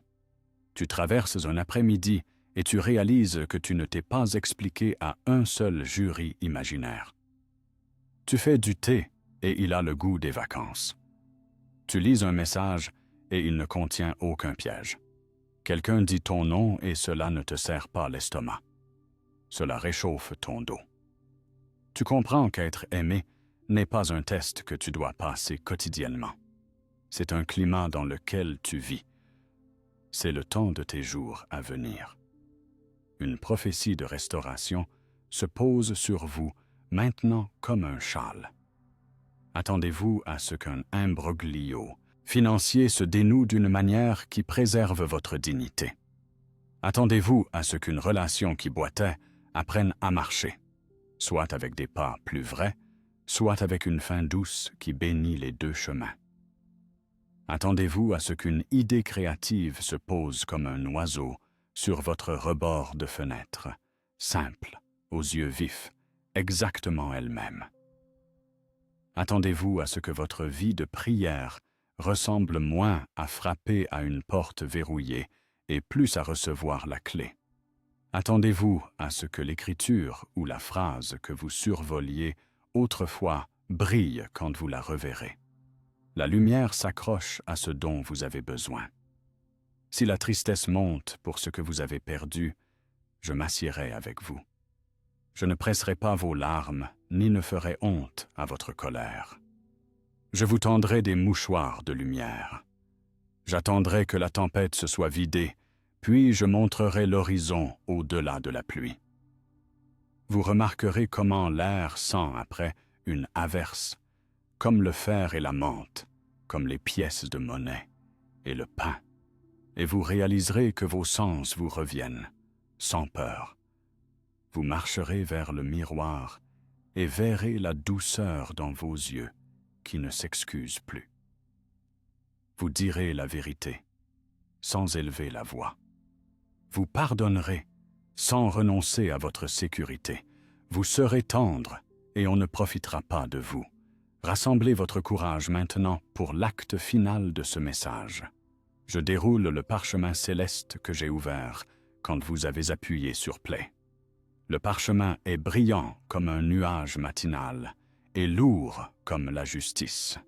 Tu traverses un après-midi et tu réalises que tu ne t'es pas expliqué à un seul jury imaginaire. Tu fais du thé et il a le goût des vacances. Tu lis un message et il ne contient aucun piège. Quelqu'un dit ton nom et cela ne te serre pas l'estomac. Cela réchauffe ton dos. Tu comprends qu'être aimé n'est pas un test que tu dois passer quotidiennement. C'est un climat dans lequel tu vis. C'est le temps de tes jours à venir. Une prophétie de restauration se pose sur vous maintenant comme un châle. Attendez-vous à ce qu'un imbroglio financier se dénoue d'une manière qui préserve votre dignité. Attendez-vous à ce qu'une relation qui boitait apprenne à marcher, soit avec des pas plus vrais, soit avec une fin douce qui bénit les deux chemins. Attendez-vous à ce qu'une idée créative se pose comme un oiseau sur votre rebord de fenêtre, simple, aux yeux vifs, exactement elle-même. Attendez-vous à ce que votre vie de prière ressemble moins à frapper à une porte verrouillée et plus à recevoir la clé. Attendez-vous à ce que l'écriture ou la phrase que vous survoliez autrefois brille quand vous la reverrez. La lumière s'accroche à ce dont vous avez besoin. Si la tristesse monte pour ce que vous avez perdu, je m'assierai avec vous. Je ne presserai pas vos larmes, ni ne ferai honte à votre colère. Je vous tendrai des mouchoirs de lumière. J'attendrai que la tempête se soit vidée, puis je montrerai l'horizon au-delà de la pluie. Vous remarquerez comment l'air sent après une averse, comme le fer et la menthe, comme les pièces de monnaie et le pain, et vous réaliserez que vos sens vous reviennent, sans peur. Vous marcherez vers le miroir et verrez la douceur dans vos yeux qui ne s'excuse plus. Vous direz la vérité, sans élever la voix. vous pardonnerez, sans renoncer à votre sécurité. Vous serez tendre, et on ne profitera pas de vous. Rassemblez votre courage maintenant pour l'acte final de ce message. Je déroule le parchemin céleste que j'ai ouvert quand vous avez appuyé sur Play. Le parchemin est brillant comme un nuage matinal et lourd comme la justice.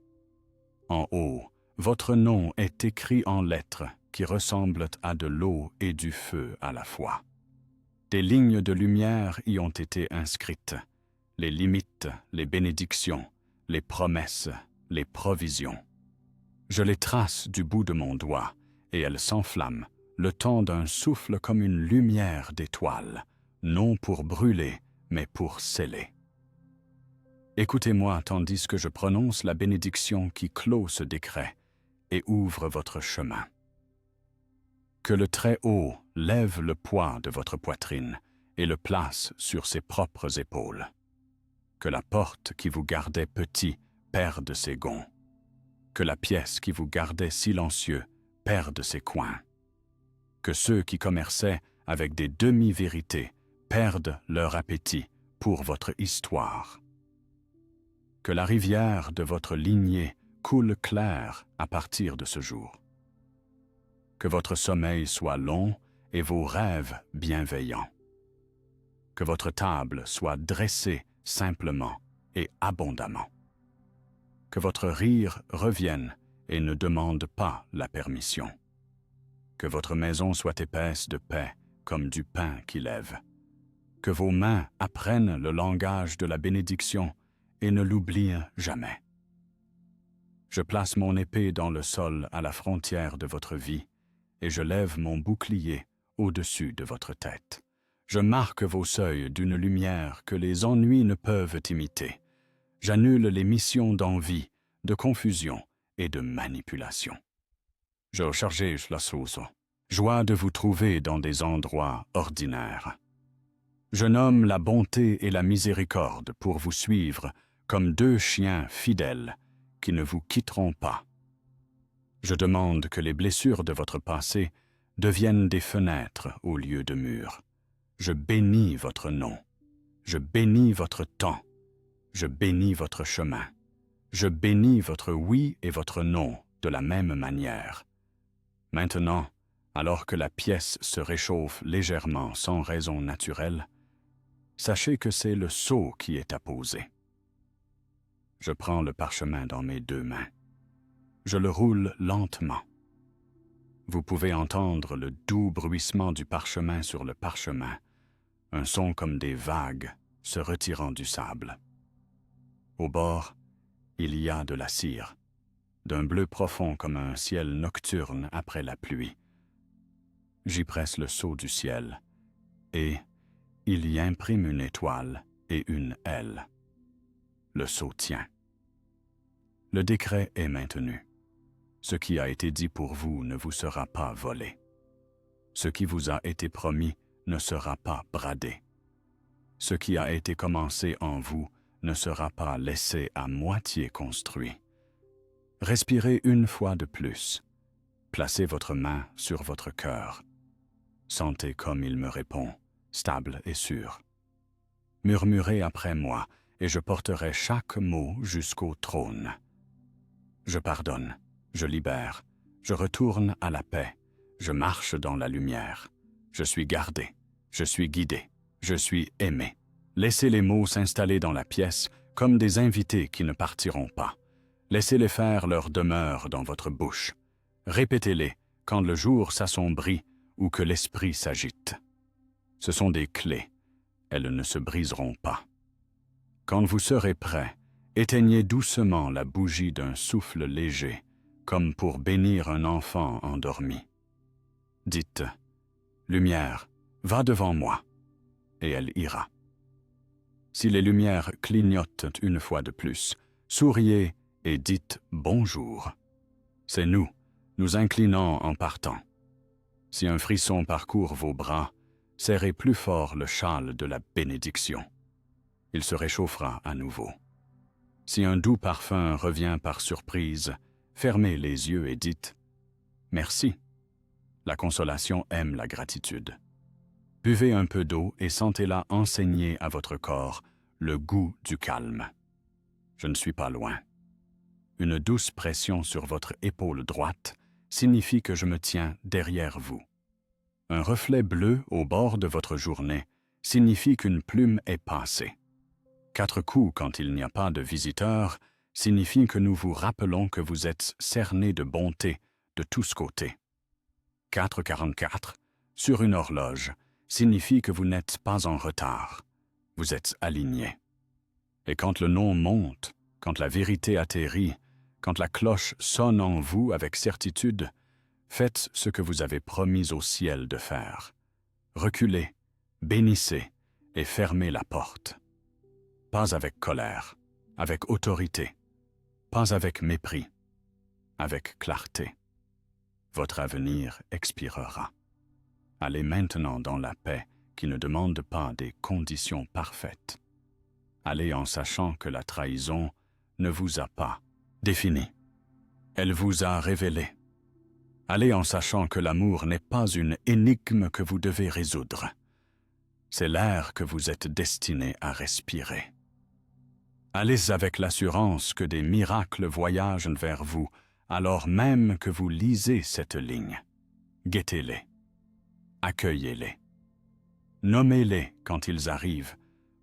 En haut, votre nom est écrit en lettres qui ressemblent à de l'eau et du feu à la fois. Des lignes de lumière y ont été inscrites, les limites, les bénédictions, les promesses, les provisions. Je les trace du bout de mon doigt, et elles s'enflamment, le temps d'un souffle comme une lumière d'étoile, non pour brûler, mais pour sceller. Écoutez-moi tandis que je prononce la bénédiction qui clôt ce décret et ouvre votre chemin. Que le Très-Haut lève le poids de votre poitrine et le place sur ses propres épaules. Que la porte qui vous gardait petit perde ses gonds. Que la pièce qui vous gardait silencieux perde ses coins. Que ceux qui commerçaient avec des demi-vérités perdent leur appétit pour votre histoire. Que la rivière de votre lignée coule claire à partir de ce jour. Que votre sommeil soit long et vos rêves bienveillants. Que votre table soit dressée simplement et abondamment. Que votre rire revienne et ne demande pas la permission. Que votre maison soit épaisse de paix comme du pain qui lève. Que vos mains apprennent le langage de la bénédiction et ne l'oublient jamais. Je place mon épée dans le sol à la frontière de votre vie et je lève mon bouclier au-dessus de votre tête. Je marque vos seuils d'une lumière que les ennuis ne peuvent imiter. J'annule les missions d'envie, de confusion et de manipulation. Je charge la sauce. Joie de vous trouver dans des endroits ordinaires. Je nomme la bonté et la miséricorde pour vous suivre comme deux chiens fidèles qui ne vous quitteront pas. Je demande que les blessures de votre passé deviennent des fenêtres au lieu de murs. Je bénis votre nom. Je bénis votre temps. Je bénis votre chemin. Je bénis votre oui et votre non de la même manière. Maintenant, alors que la pièce se réchauffe légèrement sans raison naturelle, sachez que c'est le sceau qui est apposé. Je prends le parchemin dans mes deux mains. Je le roule lentement. Vous pouvez entendre le doux bruissement du parchemin sur le parchemin, un son comme des vagues se retirant du sable. Au bord, il y a de la cire, d'un bleu profond comme un ciel nocturne après la pluie. J'y presse le sceau du ciel, et il y imprime une étoile et une aile. Le sceau tient. Le décret est maintenu. Ce qui a été dit pour vous ne vous sera pas volé. Ce qui vous a été promis ne sera pas bradé. Ce qui a été commencé en vous ne sera pas laissé à moitié construit. Respirez une fois de plus. Placez votre main sur votre cœur. Sentez comme il me répond, stable et sûr. Murmurez après moi, et je porterai chaque mot jusqu'au trône. Je pardonne, je libère, je retourne à la paix, je marche dans la lumière. Je suis gardé, je suis guidé, je suis aimé. Laissez les mots s'installer dans la pièce comme des invités qui ne partiront pas. Laissez-les faire leur demeure dans votre bouche. Répétez-les quand le jour s'assombrit ou que l'esprit s'agite. Ce sont des clés, elles ne se briseront pas. Quand vous serez prêt, éteignez doucement la bougie d'un souffle léger, comme pour bénir un enfant endormi. Dites « Lumière, va devant moi », et elle ira. Si les lumières clignotent une fois de plus, souriez et dites « Bonjour ». C'est nous, nous inclinons en partant. Si un frisson parcourt vos bras, serrez plus fort le châle de la bénédiction. Il se réchauffera à nouveau. Si un doux parfum revient par surprise, fermez les yeux et dites « Merci ». La consolation aime la gratitude. Buvez un peu d'eau et sentez-la enseigner à votre corps le goût du calme. Je ne suis pas loin. Une douce pression sur votre épaule droite signifie que je me tiens derrière vous. Un reflet bleu au bord de votre journée signifie qu'une plume est passée. 4 coups quand il n'y a pas de visiteurs signifie que nous vous rappelons que vous êtes cerné de bonté de tous côtés. 4,44 sur une horloge signifie que vous n'êtes pas en retard. Vous êtes aligné. Et quand le nom monte, quand la vérité atterrit, quand la cloche sonne en vous avec certitude, faites ce que vous avez promis au ciel de faire. Reculez, bénissez et fermez la porte. Pas avec colère, avec autorité, pas avec mépris, avec clarté. Votre avenir expirera. Allez maintenant dans la paix qui ne demande pas des conditions parfaites. Allez en sachant que la trahison ne vous a pas défini. Elle vous a révélé. Allez en sachant que l'amour n'est pas une énigme que vous devez résoudre. C'est l'air que vous êtes destiné à respirer. Allez avec l'assurance que des miracles voyagent vers vous, alors même que vous lisez cette ligne. Guettez-les. Accueillez-les. Nommez-les quand ils arrivent,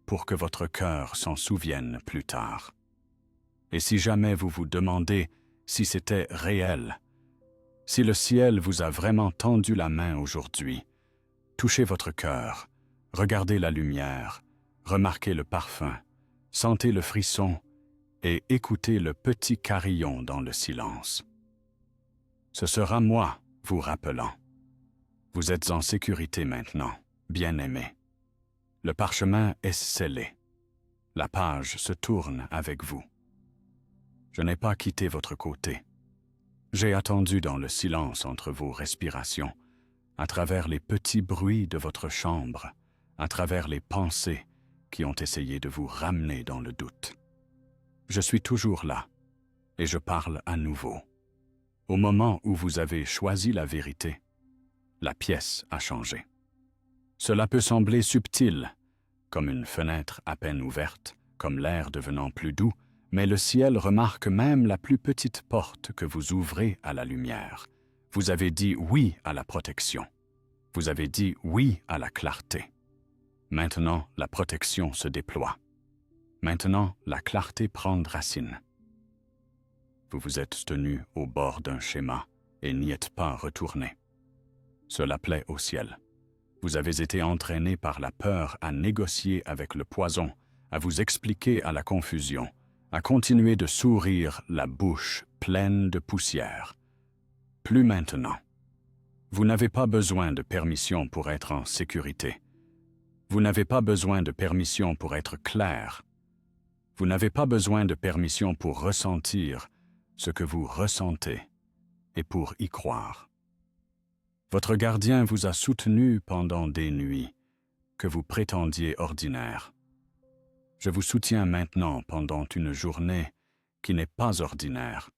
pour que votre cœur s'en souvienne plus tard. Et si jamais vous vous demandez si c'était réel, si le ciel vous a vraiment tendu la main aujourd'hui, touchez votre cœur, regardez la lumière, remarquez le parfum, sentez le frisson et écoutez le petit carillon dans le silence. Ce sera moi vous rappelant. Vous êtes en sécurité maintenant, bien-aimé. Le parchemin est scellé. La page se tourne avec vous. Je n'ai pas quitté votre côté. J'ai attendu dans le silence entre vos respirations, à travers les petits bruits de votre chambre, à travers les pensées qui ont essayé de vous ramener dans le doute. Je suis toujours là, et je parle à nouveau. Au moment où vous avez choisi la vérité, la pièce a changé. Cela peut sembler subtil, comme une fenêtre à peine ouverte, comme l'air devenant plus doux, mais le ciel remarque même la plus petite porte que vous ouvrez à la lumière. Vous avez dit oui à la protection. Vous avez dit oui à la clarté. Maintenant, la protection se déploie. Maintenant, la clarté prend racine. Vous vous êtes tenu au bord d'un schéma et n'y êtes pas retourné. Cela plaît au ciel. Vous avez été entraîné par la peur à négocier avec le poison, à vous expliquer à la confusion, à continuer de sourire la bouche pleine de poussière. Plus maintenant. Vous n'avez pas besoin de permission pour être en sécurité. Vous n'avez pas besoin de permission pour être clair. Vous n'avez pas besoin de permission pour ressentir ce que vous ressentez et pour y croire. Votre gardien vous a soutenu pendant des nuits que vous prétendiez ordinaires. Je vous soutiens maintenant pendant une journée qui n'est pas ordinaire.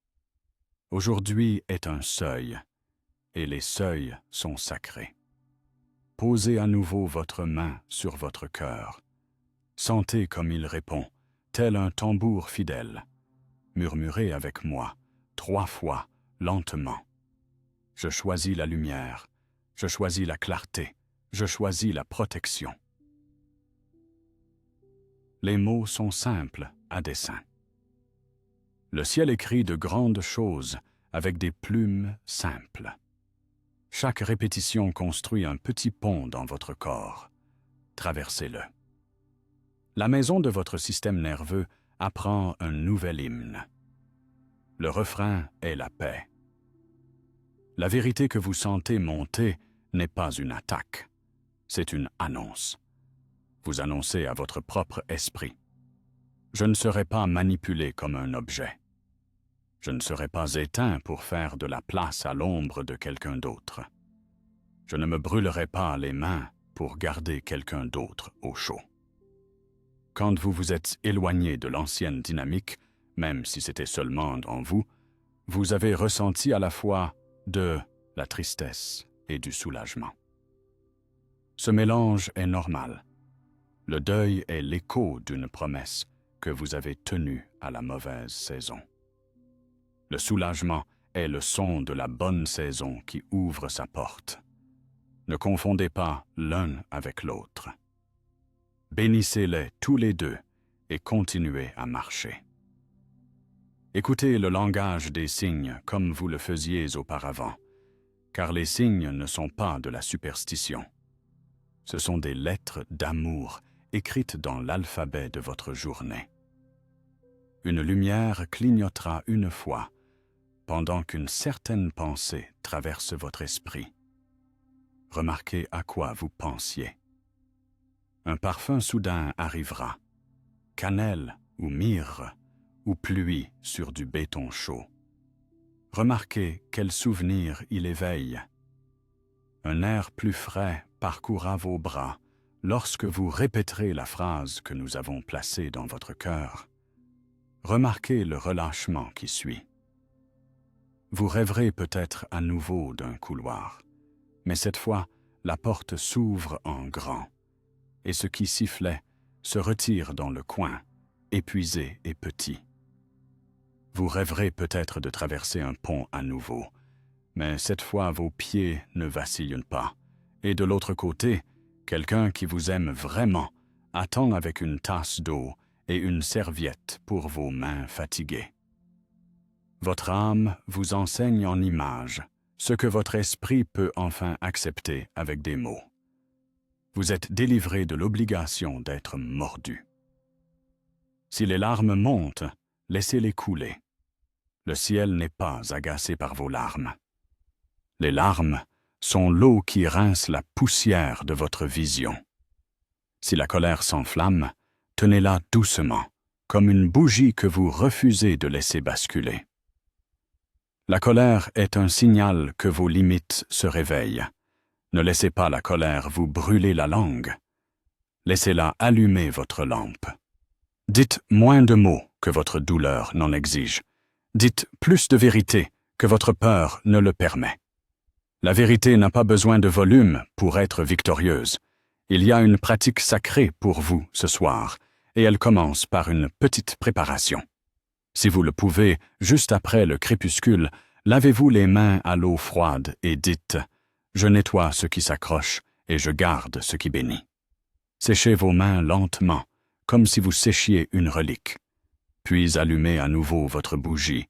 Aujourd'hui est un seuil, et les seuils sont sacrés. Posez à nouveau votre main sur votre cœur. Sentez comme il répond, tel un tambour fidèle. Murmurez avec moi, 3 fois, lentement. Je choisis la lumière, je choisis la clarté, je choisis la protection. Les mots sont simples à dessein. Le ciel écrit de grandes choses avec des plumes simples. Chaque répétition construit un petit pont dans votre corps. Traversez-le. La maison de votre système nerveux apprend un nouvel hymne. Le refrain est la paix. La vérité que vous sentez monter n'est pas une attaque, c'est une annonce. Vous annoncez à votre propre esprit. Je ne serai pas manipulé comme un objet. Je ne serai pas éteint pour faire de la place à l'ombre de quelqu'un d'autre. Je ne me brûlerai pas les mains pour garder quelqu'un d'autre au chaud. Quand vous vous êtes éloigné de l'ancienne dynamique, même si c'était seulement en vous, vous avez ressenti à la fois de la tristesse et du soulagement. Ce mélange est normal. Le deuil est l'écho d'une promesse que vous avez tenue à la mauvaise saison. Le soulagement est le son de la bonne saison qui ouvre sa porte. Ne confondez pas l'un avec l'autre. Bénissez-les tous les deux et continuez à marcher. Écoutez le langage des signes comme vous le faisiez auparavant, car les signes ne sont pas de la superstition. Ce sont des lettres d'amour écrites dans l'alphabet de votre journée. Une lumière clignotera une fois, pendant qu'une certaine pensée traverse votre esprit. Remarquez à quoi vous pensiez. Un parfum soudain arrivera, cannelle ou myrrhe, ou pluie sur du béton chaud. Remarquez quel souvenir il éveille. Un air plus frais parcourra vos bras lorsque vous répéterez la phrase que nous avons placée dans votre cœur. Remarquez le relâchement qui suit. Vous rêverez peut-être à nouveau d'un couloir, mais cette fois, la porte s'ouvre en grand, et ce qui sifflait se retire dans le coin, épuisé et petit. Vous rêverez peut-être de traverser un pont à nouveau, mais cette fois vos pieds ne vacillent pas, et de l'autre côté, quelqu'un qui vous aime vraiment attend avec une tasse d'eau et une serviette pour vos mains fatiguées. Votre âme vous enseigne en images ce que votre esprit peut enfin accepter avec des mots. Vous êtes délivré de l'obligation d'être mordu. Si les larmes montent, laissez-les couler. Le ciel n'est pas agacé par vos larmes. Les larmes sont l'eau qui rince la poussière de votre vision. Si la colère s'enflamme, tenez-la doucement, comme une bougie que vous refusez de laisser basculer. La colère est un signal que vos limites se réveillent. Ne laissez pas la colère vous brûler la langue. Laissez-la allumer votre lampe. Dites moins de mots que votre douleur n'en exige. Dites plus de vérité que votre peur ne le permet. La vérité n'a pas besoin de volume pour être victorieuse. Il y a une pratique sacrée pour vous ce soir, et elle commence par une petite préparation. Si vous le pouvez, juste après le crépuscule, lavez-vous les mains à l'eau froide et dites « Je nettoie ce qui s'accroche et je garde ce qui bénit ». Séchez vos mains lentement, comme si vous séchiez une relique. Puis allumez à nouveau votre bougie.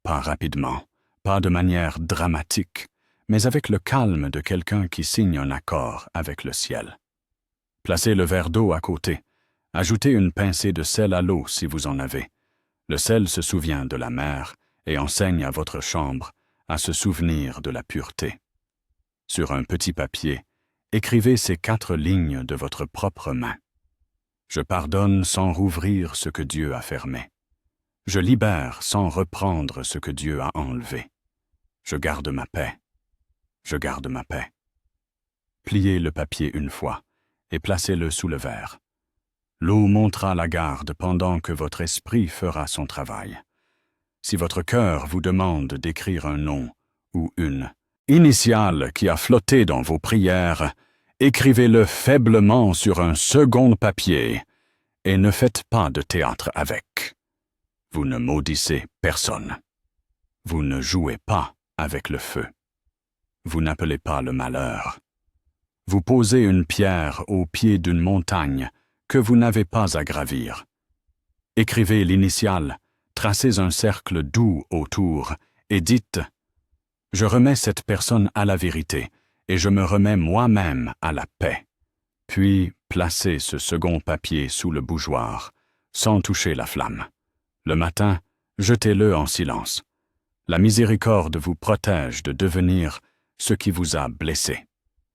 Pas rapidement, pas de manière dramatique, mais avec le calme de quelqu'un qui signe un accord avec le ciel. Placez le verre d'eau à côté. Ajoutez une pincée de sel à l'eau si vous en avez. Le sel se souvient de la mer et enseigne à votre chambre à se souvenir de la pureté. Sur un petit papier, écrivez ces 4 lignes de votre propre main. Je pardonne sans rouvrir ce que Dieu a fermé. Je libère sans reprendre ce que Dieu a enlevé. Je garde ma paix. Je garde ma paix. Pliez le papier une fois et placez-le sous le verre. L'eau montera la garde pendant que votre esprit fera son travail. Si votre cœur vous demande d'écrire un nom ou une initiale qui a flotté dans vos prières, écrivez-le faiblement sur un second papier et ne faites pas de théâtre avec. Vous ne maudissez personne. Vous ne jouez pas avec le feu. Vous n'appelez pas le malheur. Vous posez une pierre au pied d'une montagne que vous n'avez pas à gravir. Écrivez l'initiale, tracez un cercle doux autour et dites « Je remets cette personne à la vérité et je me remets moi-même à la paix. » Puis placez ce second papier sous le bougeoir, sans toucher la flamme. Le matin, jetez-le en silence. La miséricorde vous protège de devenir ce qui vous a blessé.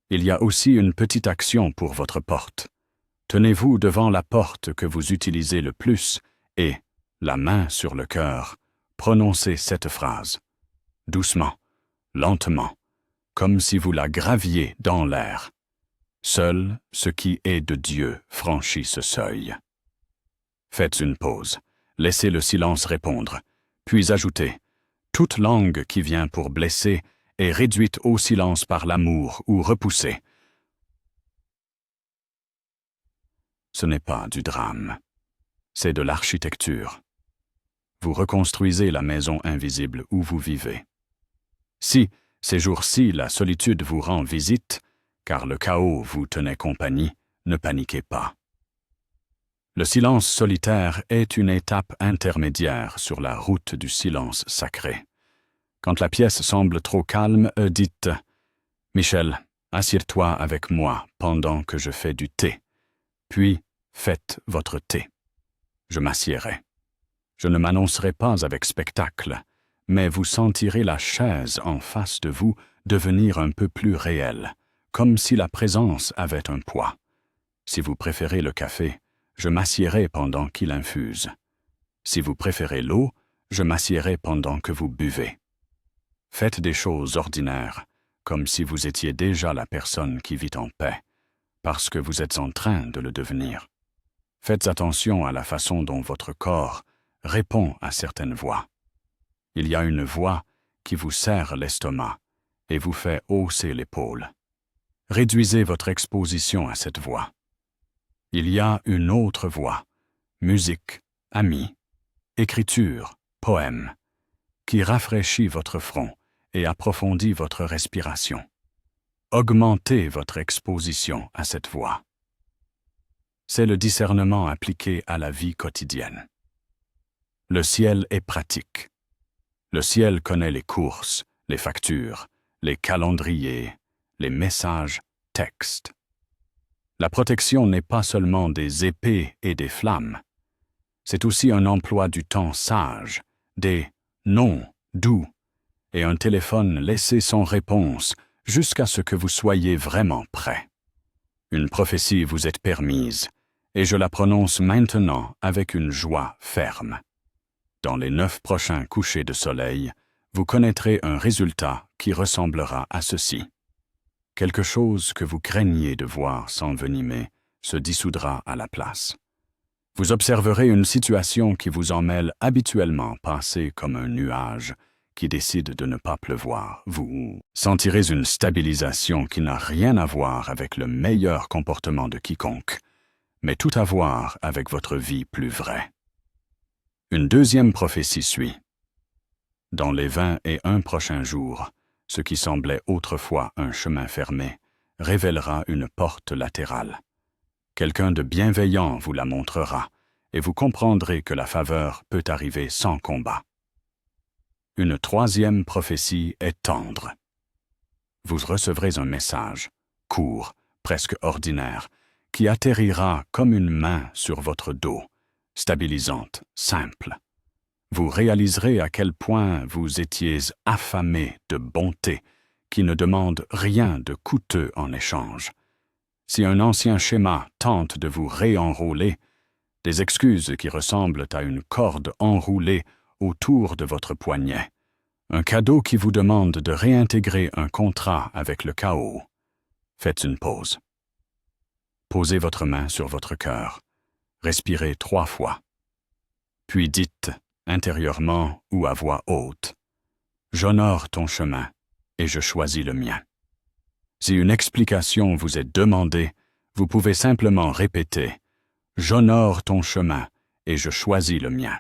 Il y a aussi une petite action pour votre porte. Tenez-vous devant la porte que vous utilisez le plus et, la main sur le cœur, prononcez cette phrase. Doucement, lentement, comme si vous la graviez dans l'air. Seul ce qui est de Dieu franchit ce seuil. Faites une pause, laissez le silence répondre, puis ajoutez « Toute langue qui vient pour blesser est réduite au silence par l'amour ou repoussée. Ce n'est pas du drame, c'est de l'architecture. Vous reconstruisez la maison invisible où vous vivez. Si, ces jours-ci, la solitude vous rend visite, car le chaos vous tenait compagnie, ne paniquez pas. Le silence solitaire est une étape intermédiaire sur la route du silence sacré. Quand la pièce semble trop calme, dites « Michel, assieds-toi avec moi pendant que je fais du thé. Puis, faites votre thé. Je m'assiérai. Je ne m'annoncerai pas avec spectacle, mais vous sentirez la chaise en face de vous devenir un peu plus réelle, comme si la présence avait un poids. Si vous préférez le café, je m'assiérai pendant qu'il infuse. Si vous préférez l'eau, je m'assiérai pendant que vous buvez. Faites des choses ordinaires, comme si vous étiez déjà la personne qui vit en paix, parce que vous êtes en train de le devenir. Faites attention à la façon dont votre corps répond à certaines voix. Il y a une voix qui vous serre l'estomac et vous fait hausser l'épaule. Réduisez votre exposition à cette voix. Il y a une autre voix, musique, amis, écriture, poème, qui rafraîchit votre front et approfondit votre respiration. Augmentez votre exposition à cette voix. C'est le discernement appliqué à la vie quotidienne. Le ciel est pratique. Le ciel connaît les courses, les factures, les calendriers, les messages, textes. La protection n'est pas seulement des épées et des flammes. C'est aussi un emploi du temps sage, des noms doux et un téléphone laissé sans réponse jusqu'à ce que vous soyez vraiment prêt. Une prophétie vous est permise, et je la prononce maintenant avec une joie ferme. Dans les 9 prochains couchers de soleil, vous connaîtrez un résultat qui ressemblera à ceci. Quelque chose que vous craigniez de voir s'envenimer se dissoudra à la place. Vous observerez une situation qui vous emmêle habituellement passer comme un nuage qui décide de ne pas pleuvoir. Vous sentirez une stabilisation qui n'a rien à voir avec le meilleur comportement de quiconque, mais tout à voir avec votre vie plus vraie. Une deuxième prophétie suit. Dans les 21 prochains jours, ce qui semblait autrefois un chemin fermé révélera une porte latérale. Quelqu'un de bienveillant vous la montrera, et vous comprendrez que la faveur peut arriver sans combat. Une troisième prophétie est tendre. Vous recevrez un message, court, presque ordinaire, qui atterrira comme une main sur votre dos, stabilisante, simple. Vous réaliserez à quel point vous étiez affamé de bonté qui ne demande rien de coûteux en échange. Si un ancien schéma tente de vous réenrôler, des excuses qui ressemblent à une corde enroulée autour de votre poignet, un cadeau qui vous demande de réintégrer un contrat avec le chaos, faites une pause. Posez votre main sur votre cœur, respirez 3 fois, puis dites, intérieurement ou à voix haute, « J'honore ton chemin et je choisis le mien ». Si une explication vous est demandée, vous pouvez simplement répéter « J'honore ton chemin et je choisis le mien ».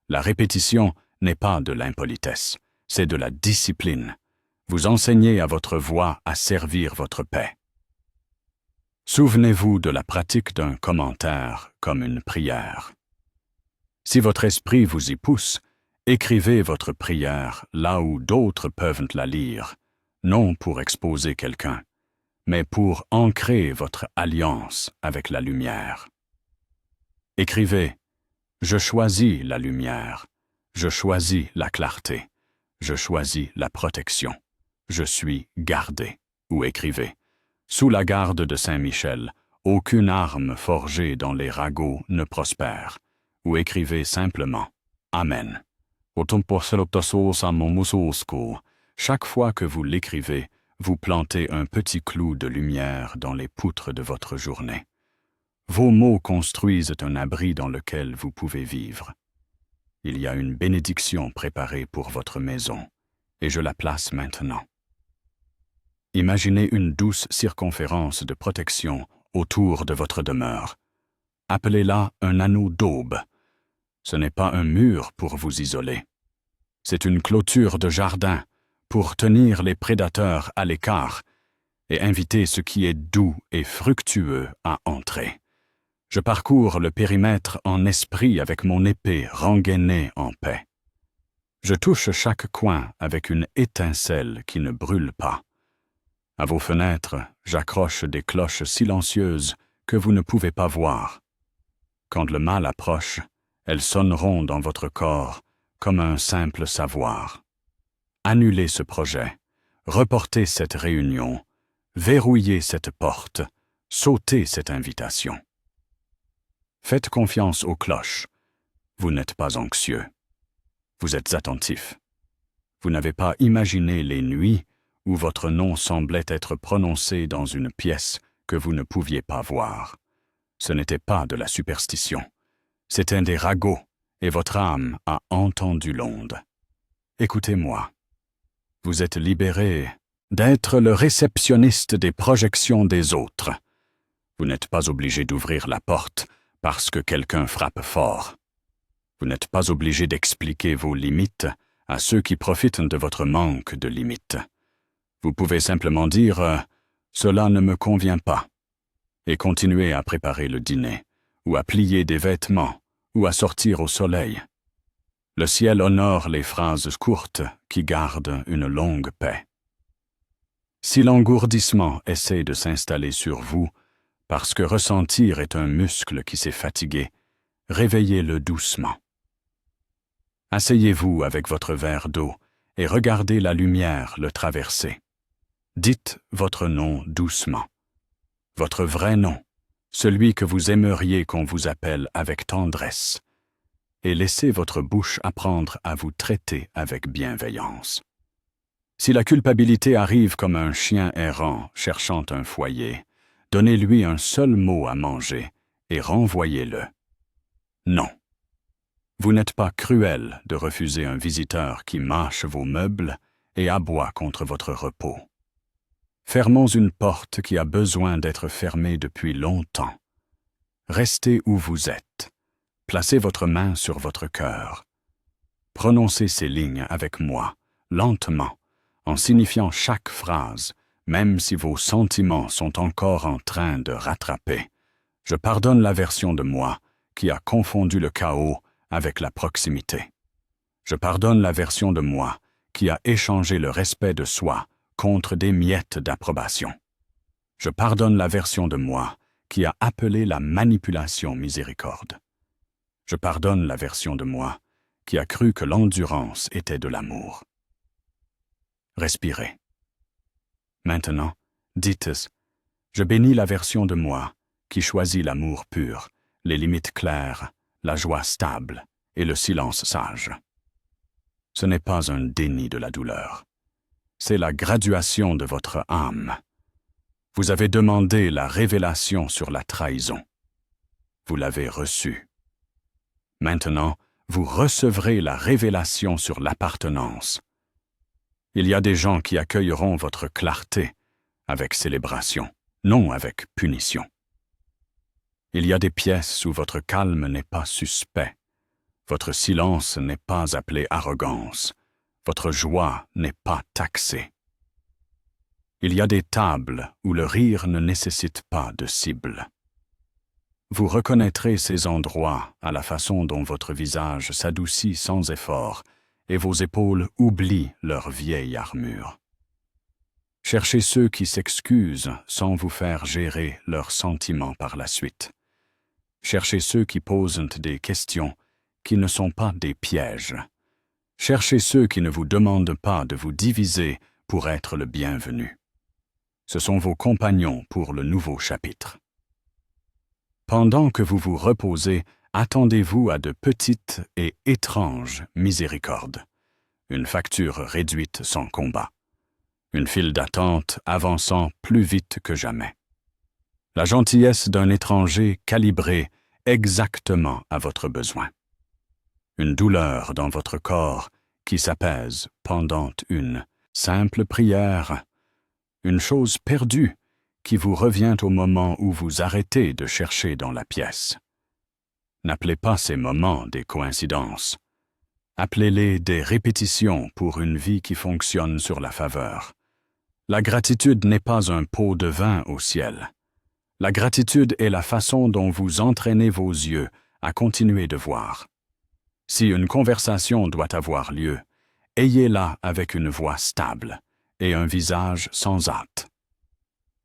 La répétition n'est pas de l'impolitesse, c'est de la discipline. Vous enseignez à votre voix à servir votre paix. Souvenez-vous de la pratique d'un commentaire comme une prière. Si votre esprit vous y pousse, écrivez votre prière là où d'autres peuvent la lire, non pour exposer quelqu'un, mais pour ancrer votre alliance avec la lumière. Écrivez « Je choisis la lumière, je choisis la clarté, je choisis la protection, je suis gardé » ou écrivez « Sous la garde de Saint-Michel, aucune arme forgée dans les ragots ne prospère » ou écrivez simplement « Amen ». Chaque fois que vous l'écrivez, vous plantez un petit clou de lumière dans les poutres de votre journée. Vos mots construisent un abri dans lequel vous pouvez vivre. Il y a une bénédiction préparée pour votre maison, et je la place maintenant. Imaginez une douce circonférence de protection autour de votre demeure. Appelez-la un anneau d'aube. Ce n'est pas un mur pour vous isoler. C'est une clôture de jardin pour tenir les prédateurs à l'écart et inviter ce qui est doux et fructueux à entrer. Je parcours le périmètre en esprit avec mon épée rengainée en paix. Je touche chaque coin avec une étincelle qui ne brûle pas. À vos fenêtres, j'accroche des cloches silencieuses que vous ne pouvez pas voir. Quand le mal approche, elles sonneront dans votre corps comme un simple savoir. Annulez ce projet, reportez cette réunion, verrouillez cette porte, sautez cette invitation. Faites confiance aux cloches. Vous n'êtes pas anxieux. Vous êtes attentif. Vous n'avez pas imaginé les nuits où votre nom semblait être prononcé dans une pièce que vous ne pouviez pas voir. Ce n'était pas de la superstition. C'était des ragots, et votre âme a entendu l'onde. Écoutez-moi. Vous êtes libéré d'être le réceptionniste des projections des autres. Vous n'êtes pas obligé d'ouvrir la porte parce que quelqu'un frappe fort. Vous n'êtes pas obligé d'expliquer vos limites à ceux qui profitent de votre manque de limites. Vous pouvez simplement dire « Cela ne me convient pas » et continuer à préparer le dîner, ou à plier des vêtements, ou à sortir au soleil. Le ciel honore les phrases courtes qui gardent une longue paix. Si l'engourdissement essaie de s'installer sur vous, parce que ressentir est un muscle qui s'est fatigué, réveillez-le doucement. Asseyez-vous avec votre verre d'eau et regardez la lumière le traverser. Dites votre nom doucement. Votre vrai nom, celui que vous aimeriez qu'on vous appelle avec tendresse, et laissez votre bouche apprendre à vous traiter avec bienveillance. Si la culpabilité arrive comme un chien errant cherchant un foyer, donnez-lui un seul mot à manger et renvoyez-le. Non. Vous n'êtes pas cruel de refuser un visiteur qui mâche vos meubles et aboie contre votre repos. Fermons une porte qui a besoin d'être fermée depuis longtemps. Restez où vous êtes. Placez votre main sur votre cœur. Prononcez ces lignes avec moi, lentement, en signifiant chaque phrase, même si vos sentiments sont encore en train de rattraper. Je pardonne la version de moi qui a confondu le chaos avec la proximité. Je pardonne la version de moi qui a échangé le respect de soi contre des miettes d'approbation. Je pardonne la version de moi qui a appelé la manipulation miséricorde. Je pardonne la version de moi qui a cru que l'endurance était de l'amour. Respirez. Maintenant, dites « Je bénis la version de moi qui choisit l'amour pur, les limites claires, la joie stable et le silence sage. » Ce n'est pas un déni de la douleur. C'est la graduation de votre âme. Vous avez demandé la révélation sur la trahison. Vous l'avez reçue. Maintenant, vous recevrez la révélation sur l'appartenance. Il y a des gens qui accueilleront votre clarté avec célébration, non avec punition. Il y a des pièces où votre calme n'est pas suspect, votre silence n'est pas appelé arrogance, votre joie n'est pas taxée. Il y a des tables où le rire ne nécessite pas de cible. Vous reconnaîtrez ces endroits à la façon dont votre visage s'adoucit sans effort et vos épaules oublient leur vieille armure. Cherchez ceux qui s'excusent sans vous faire gérer leurs sentiments par la suite. Cherchez ceux qui posent des questions qui ne sont pas des pièges. Cherchez ceux qui ne vous demandent pas de vous diviser pour être le bienvenu. Ce sont vos compagnons pour le nouveau chapitre. Pendant que vous vous reposez, attendez-vous à de petites et étranges miséricordes. Une facture réduite sans combat. Une file d'attente avançant plus vite que jamais. La gentillesse d'un étranger calibrée exactement à votre besoin. Une douleur dans votre corps qui s'apaise pendant une simple prière. une chose perdue qui vous revient au moment où vous arrêtez de chercher dans la pièce. N'appelez pas ces moments des coïncidences. Appelez-les des répétitions pour une vie qui fonctionne sur la faveur. La gratitude n'est pas un pot de vin au ciel. La gratitude est la façon dont vous entraînez vos yeux à continuer de voir. Si une conversation doit avoir lieu, ayez-la avec une voix stable et un visage sans hâte.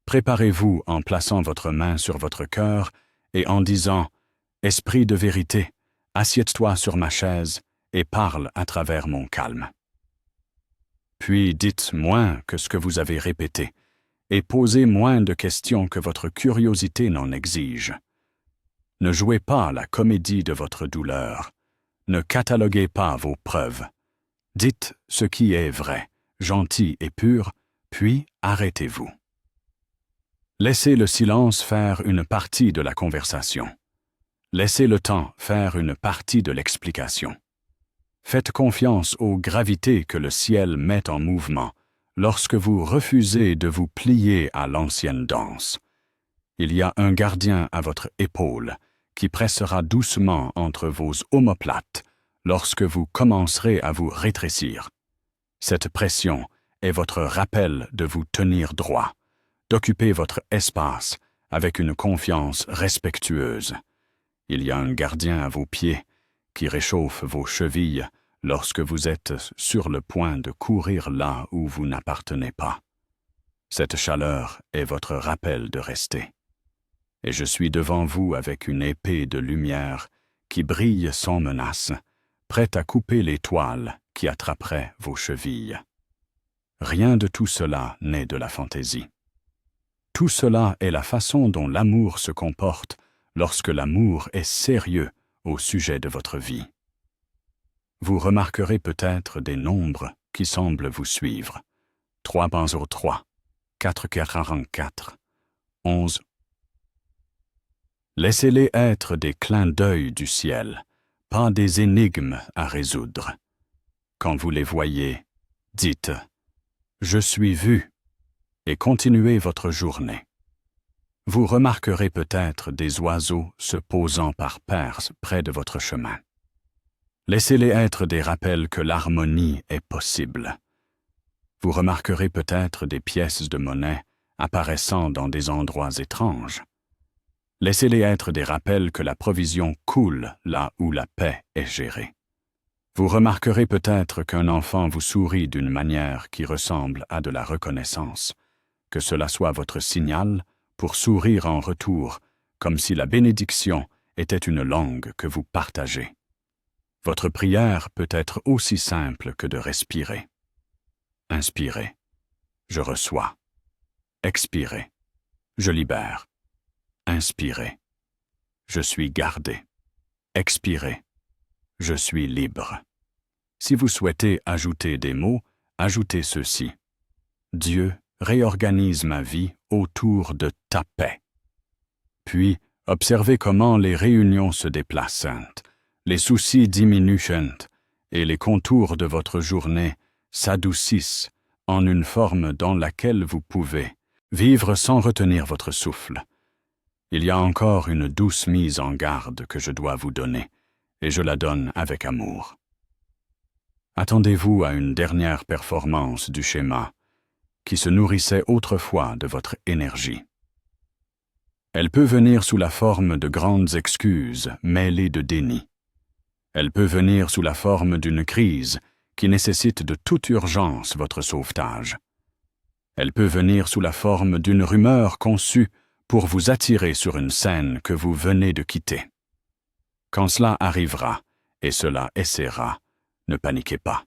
Préparez-vous en plaçant votre main sur votre cœur et en disant « Esprit de vérité, assieds-toi sur ma chaise et parle à travers mon calme. » Puis dites moins que ce que vous avez répété et posez moins de questions que votre curiosité n'en exige. Ne jouez pas la comédie de votre douleur. Ne cataloguez pas vos preuves. Dites ce qui est vrai, gentil et pur, puis arrêtez-vous. Laissez le silence faire une partie de la conversation. Laissez le temps faire une partie de l'explication. Faites confiance aux gravités que le ciel met en mouvement lorsque vous refusez de vous plier à l'ancienne danse. Il y a un gardien à votre épaule qui pressera doucement entre vos omoplates lorsque vous commencerez à vous rétrécir. Cette pression est votre rappel de vous tenir droit, d'occuper votre espace avec une confiance respectueuse. Il y a un gardien à vos pieds qui réchauffe vos chevilles lorsque vous êtes sur le point de courir là où vous n'appartenez pas. Cette chaleur est votre rappel de rester. Et je suis devant vous avec une épée de lumière qui brille sans menace, prête à couper les toiles qui attraperaient vos chevilles. Rien de tout cela n'est de la fantaisie. Tout cela est la façon dont l'amour se comporte lorsque l'amour est sérieux au sujet de votre vie. Vous remarquerez peut-être des nombres qui semblent vous suivre. 3-3, 4-44, 11. Laissez-les être des clins d'œil du ciel, pas des énigmes à résoudre. Quand vous les voyez, dites « Je suis vu » et continuez votre journée. Vous remarquerez peut-être des oiseaux se posant par paires près de votre chemin. Laissez-les être des rappels que l'harmonie est possible. Vous remarquerez peut-être des pièces de monnaie apparaissant dans des endroits étranges. Laissez-les être des rappels que la provision coule là où la paix est gérée. Vous remarquerez peut-être qu'un enfant vous sourit d'une manière qui ressemble à de la reconnaissance, que cela soit votre signal pour sourire en retour, comme si la bénédiction était une langue que vous partagez. Votre prière peut être aussi simple que de respirer. Inspirez. Je reçois. Expirez. Je libère. Inspirez. Je suis gardé. Expirez. Je suis libre. Si vous souhaitez ajouter des mots, ajoutez ceux-ci. Dieu réorganise ma vie autour de ta paix. Puis, observez comment les réunions se déplacent, les soucis diminuent et les contours de votre journée s'adoucissent en une forme dans laquelle vous pouvez vivre sans retenir votre souffle. Il y a encore une douce mise en garde que je dois vous donner, et je la donne avec amour. Attendez-vous à une dernière performance du schéma qui se nourrissait autrefois de votre énergie. Elle peut venir sous la forme de grandes excuses mêlées de déni. Elle peut venir sous la forme d'une crise qui nécessite de toute urgence votre sauvetage. Elle peut venir sous la forme d'une rumeur conçue pour vous attirer sur une scène que vous venez de quitter. Quand cela arrivera, et cela essaiera, ne paniquez pas.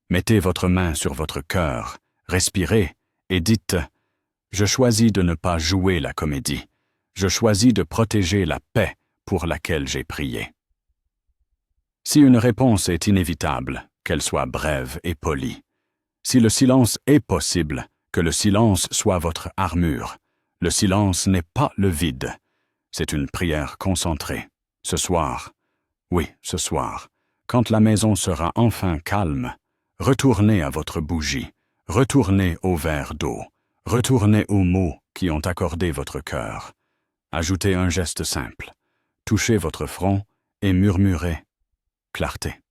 Mettez votre main sur votre cœur, respirez et dites « Je choisis de ne pas jouer la comédie. Je choisis de protéger la paix pour laquelle j'ai prié. » Si une réponse est inévitable, qu'elle soit brève et polie. Si le silence est possible, que le silence soit votre armure. Le silence n'est pas le vide. C'est une prière concentrée. Ce soir, oui, ce soir, quand la maison sera enfin calme, retournez à votre bougie, retournez au verre d'eau, Retournez aux mots qui ont accordé votre cœur. Ajoutez un geste simple. Touchez votre front et murmurez « clarté ».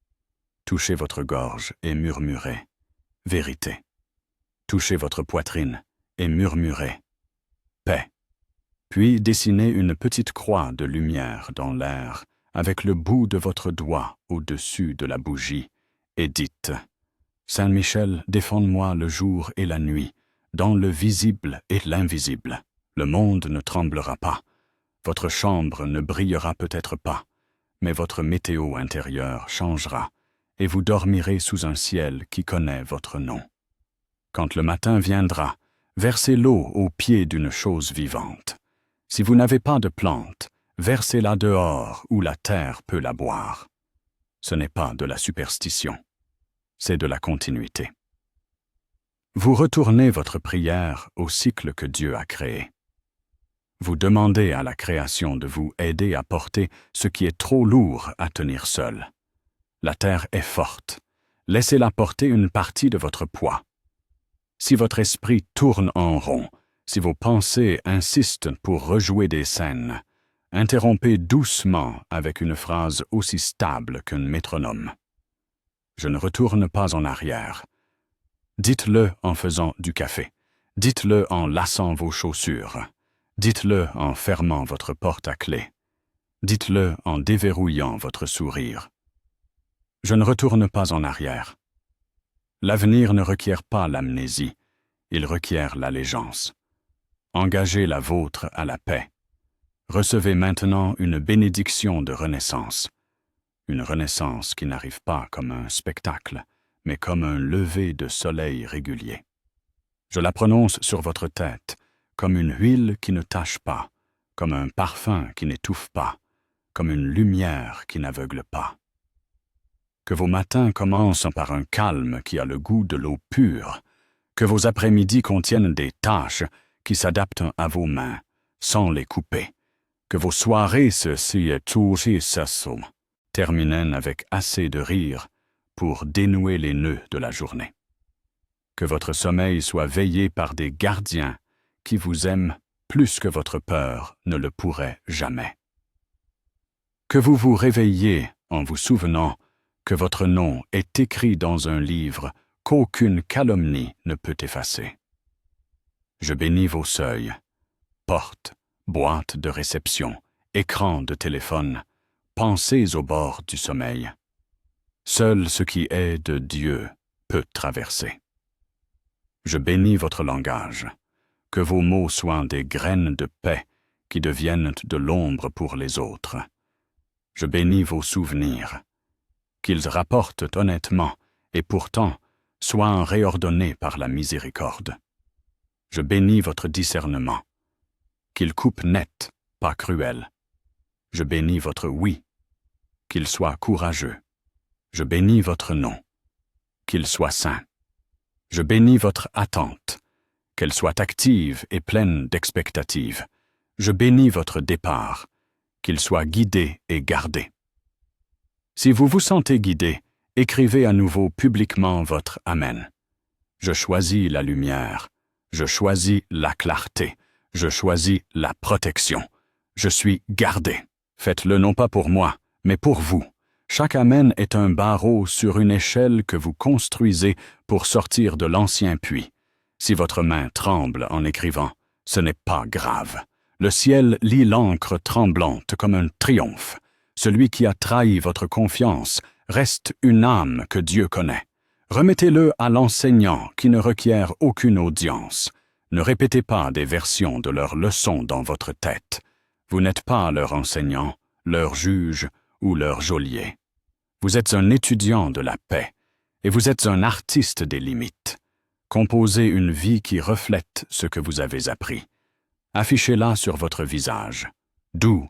Touchez votre gorge et murmurez « vérité ». Touchez votre poitrine et murmurez « paix ». Puis dessinez une petite croix de lumière dans l'air avec le bout de votre doigt au-dessus de la bougie et dites « Saint Michel, défends-moi le jour et la nuit, dans le visible et l'invisible. Le monde ne tremblera pas, votre chambre ne brillera peut-être pas, mais votre météo intérieure changera et vous dormirez sous un ciel qui connaît votre nom. Quand le matin viendra, versez l'eau au pied d'une chose vivante. Si vous n'avez pas de plante, versez-la dehors où la terre peut la boire. Ce n'est pas de la superstition, c'est de la continuité. Vous retournez votre prière au cycle que Dieu a créé. Vous demandez à la création de vous aider à porter ce qui est trop lourd à tenir seul. La terre est forte. Laissez-la porter une partie de votre poids. Si votre esprit tourne en rond, si vos pensées insistent pour rejouer des scènes, interrompez doucement avec une phrase aussi stable qu'un métronome. Je ne retourne pas en arrière. Dites-le en faisant du café. Dites-le en lassant vos chaussures. Dites-le en fermant votre porte à clé. Dites-le en déverrouillant votre sourire. Je ne retourne pas en arrière. L'avenir ne requiert pas l'amnésie, il requiert l'allégeance. Engagez la vôtre à la paix. Recevez maintenant une bénédiction de renaissance. Une renaissance qui n'arrive pas comme un spectacle, mais comme un lever de soleil régulier. Je la prononce sur votre tête, comme une huile qui ne tache pas, comme un parfum qui n'étouffe pas, comme une lumière qui n'aveugle pas. Que vos matins commencent par un calme qui a le goût de l'eau pure, que vos après-midi contiennent des tâches qui s'adaptent à vos mains, sans les couper, que vos soirées terminent avec assez de rire pour dénouer les nœuds de la journée. Que votre sommeil soit veillé par des gardiens qui vous aiment plus que votre peur ne le pourrait jamais. Que vous vous réveilliez en vous souvenant que votre nom est écrit dans un livre qu'aucune calomnie ne peut effacer. Je bénis vos seuils, portes, boîtes de réception, écrans de téléphone, pensez au bord du sommeil. Seul ce qui est de Dieu peut traverser. Je bénis votre langage, que vos mots soient des graines de paix qui deviennent de l'ombre pour les autres. Je bénis vos souvenirs, qu'ils rapportent honnêtement et pourtant soient réordonnés par la miséricorde. Je bénis votre discernement, qu'il coupe net, pas cruel. Je bénis votre oui, qu'il soit courageux. Je bénis votre non, qu'il soit saint. Je bénis votre attente, qu'elle soit active et pleine d'expectatives. Je bénis votre départ, qu'il soit guidé et gardé. Si vous vous sentez guidé, écrivez à nouveau publiquement votre Amen. Je choisis la lumière, je choisis la clarté, je choisis la protection. Je suis gardé. Faites-le non pas pour moi, mais pour vous. Chaque Amen est un barreau sur une échelle que vous construisez pour sortir de l'ancien puits. Si votre main tremble en écrivant, ce n'est pas grave. Le ciel lit l'encre tremblante comme un triomphe. Celui qui a trahi votre confiance reste une âme que Dieu connaît. Remettez-le à l'enseignant qui ne requiert aucune audience. Ne répétez pas des versions de leurs leçons dans votre tête. Vous n'êtes pas leur enseignant, leur juge ou leur geôlier. Vous êtes un étudiant de la paix et vous êtes un artiste des limites. Composez une vie qui reflète ce que vous avez appris. Affichez-la sur votre visage. Doux,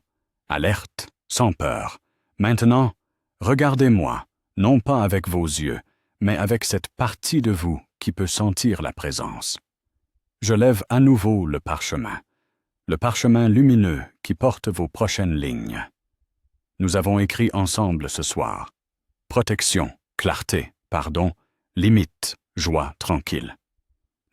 alerte, sans peur. Maintenant, regardez-moi, non pas avec vos yeux, mais avec cette partie de vous qui peut sentir la présence. Je lève à nouveau le parchemin lumineux qui porte vos prochaines lignes. Nous avons écrit ensemble ce soir. Protection, clarté, pardon, limite, joie tranquille.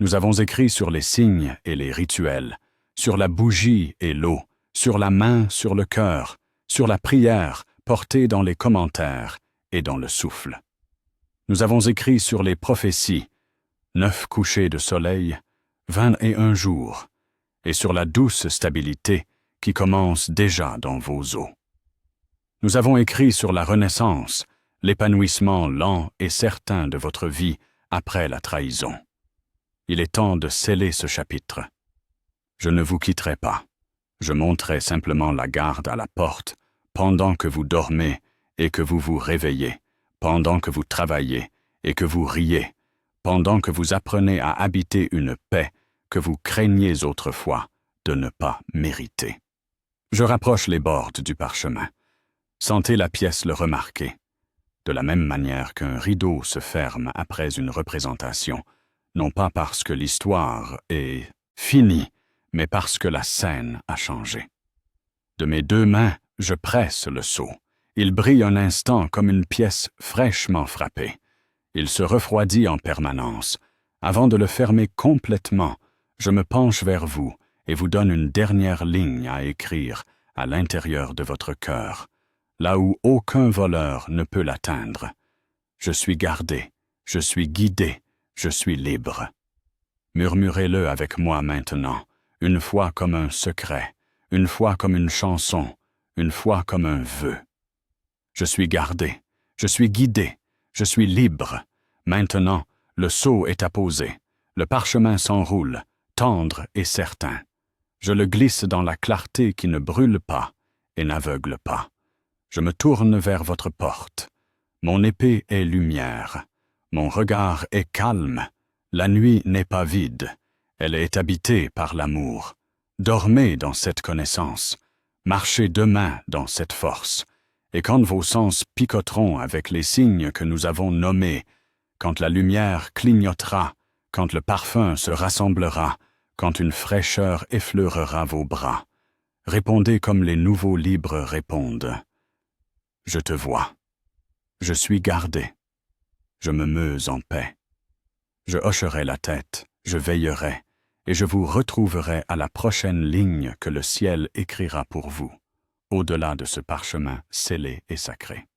Nous avons écrit sur les signes et les rituels, sur la bougie et l'eau, sur la main, sur le cœur, sur la prière portée dans les commentaires et dans le souffle. Nous avons écrit sur les prophéties, 9 couchers de soleil, 21 jours, et sur la douce stabilité qui commence déjà dans vos os. Nous avons écrit sur la renaissance, l'épanouissement lent et certain de votre vie après la trahison. Il est temps de sceller ce chapitre. Je ne vous quitterai pas. Je monterai simplement la garde à la porte pendant que vous dormez et que vous vous réveillez, pendant que vous travaillez et que vous riez, pendant que vous apprenez à habiter une paix que vous craigniez autrefois de ne pas mériter. Je rapproche les bords du parchemin. Sentez la pièce le remarquer. De la même manière qu'un rideau se ferme après une représentation, non pas parce que l'histoire est finie, mais parce que la scène a changé. De mes 2 mains, je presse le sceau. Il brille un instant comme une pièce fraîchement frappée. Il se refroidit en permanence. Avant de le fermer complètement, je me penche vers vous et vous donne une dernière ligne à écrire à l'intérieur de votre cœur, là où aucun voleur ne peut l'atteindre. Je suis gardé, je suis guidé, je suis libre. Murmurez-le avec moi maintenant, une fois comme un secret, une fois comme une chanson, une fois comme un vœu. Je suis gardé, je suis guidé, je suis libre. Maintenant, le sceau est apposé, le parchemin s'enroule, tendre et certain. Je le glisse dans la clarté qui ne brûle pas et n'aveugle pas. Je me tourne vers votre porte. Mon épée est lumière. Mon regard est calme. La nuit n'est pas vide. Elle est habitée par l'amour. Dormez dans cette connaissance. Marchez demain dans cette force. Et quand vos sens picoteront avec les signes que nous avons nommés, quand la lumière clignotera, quand le parfum se rassemblera, quand une fraîcheur effleurera vos bras, répondez comme les nouveaux libres répondent. Je te vois. Je suis gardé. Je me meus en paix. Je hocherai la tête, je veillerai, et je vous retrouverai à la prochaine ligne que le ciel écrira pour vous, au-delà de ce parchemin scellé et sacré.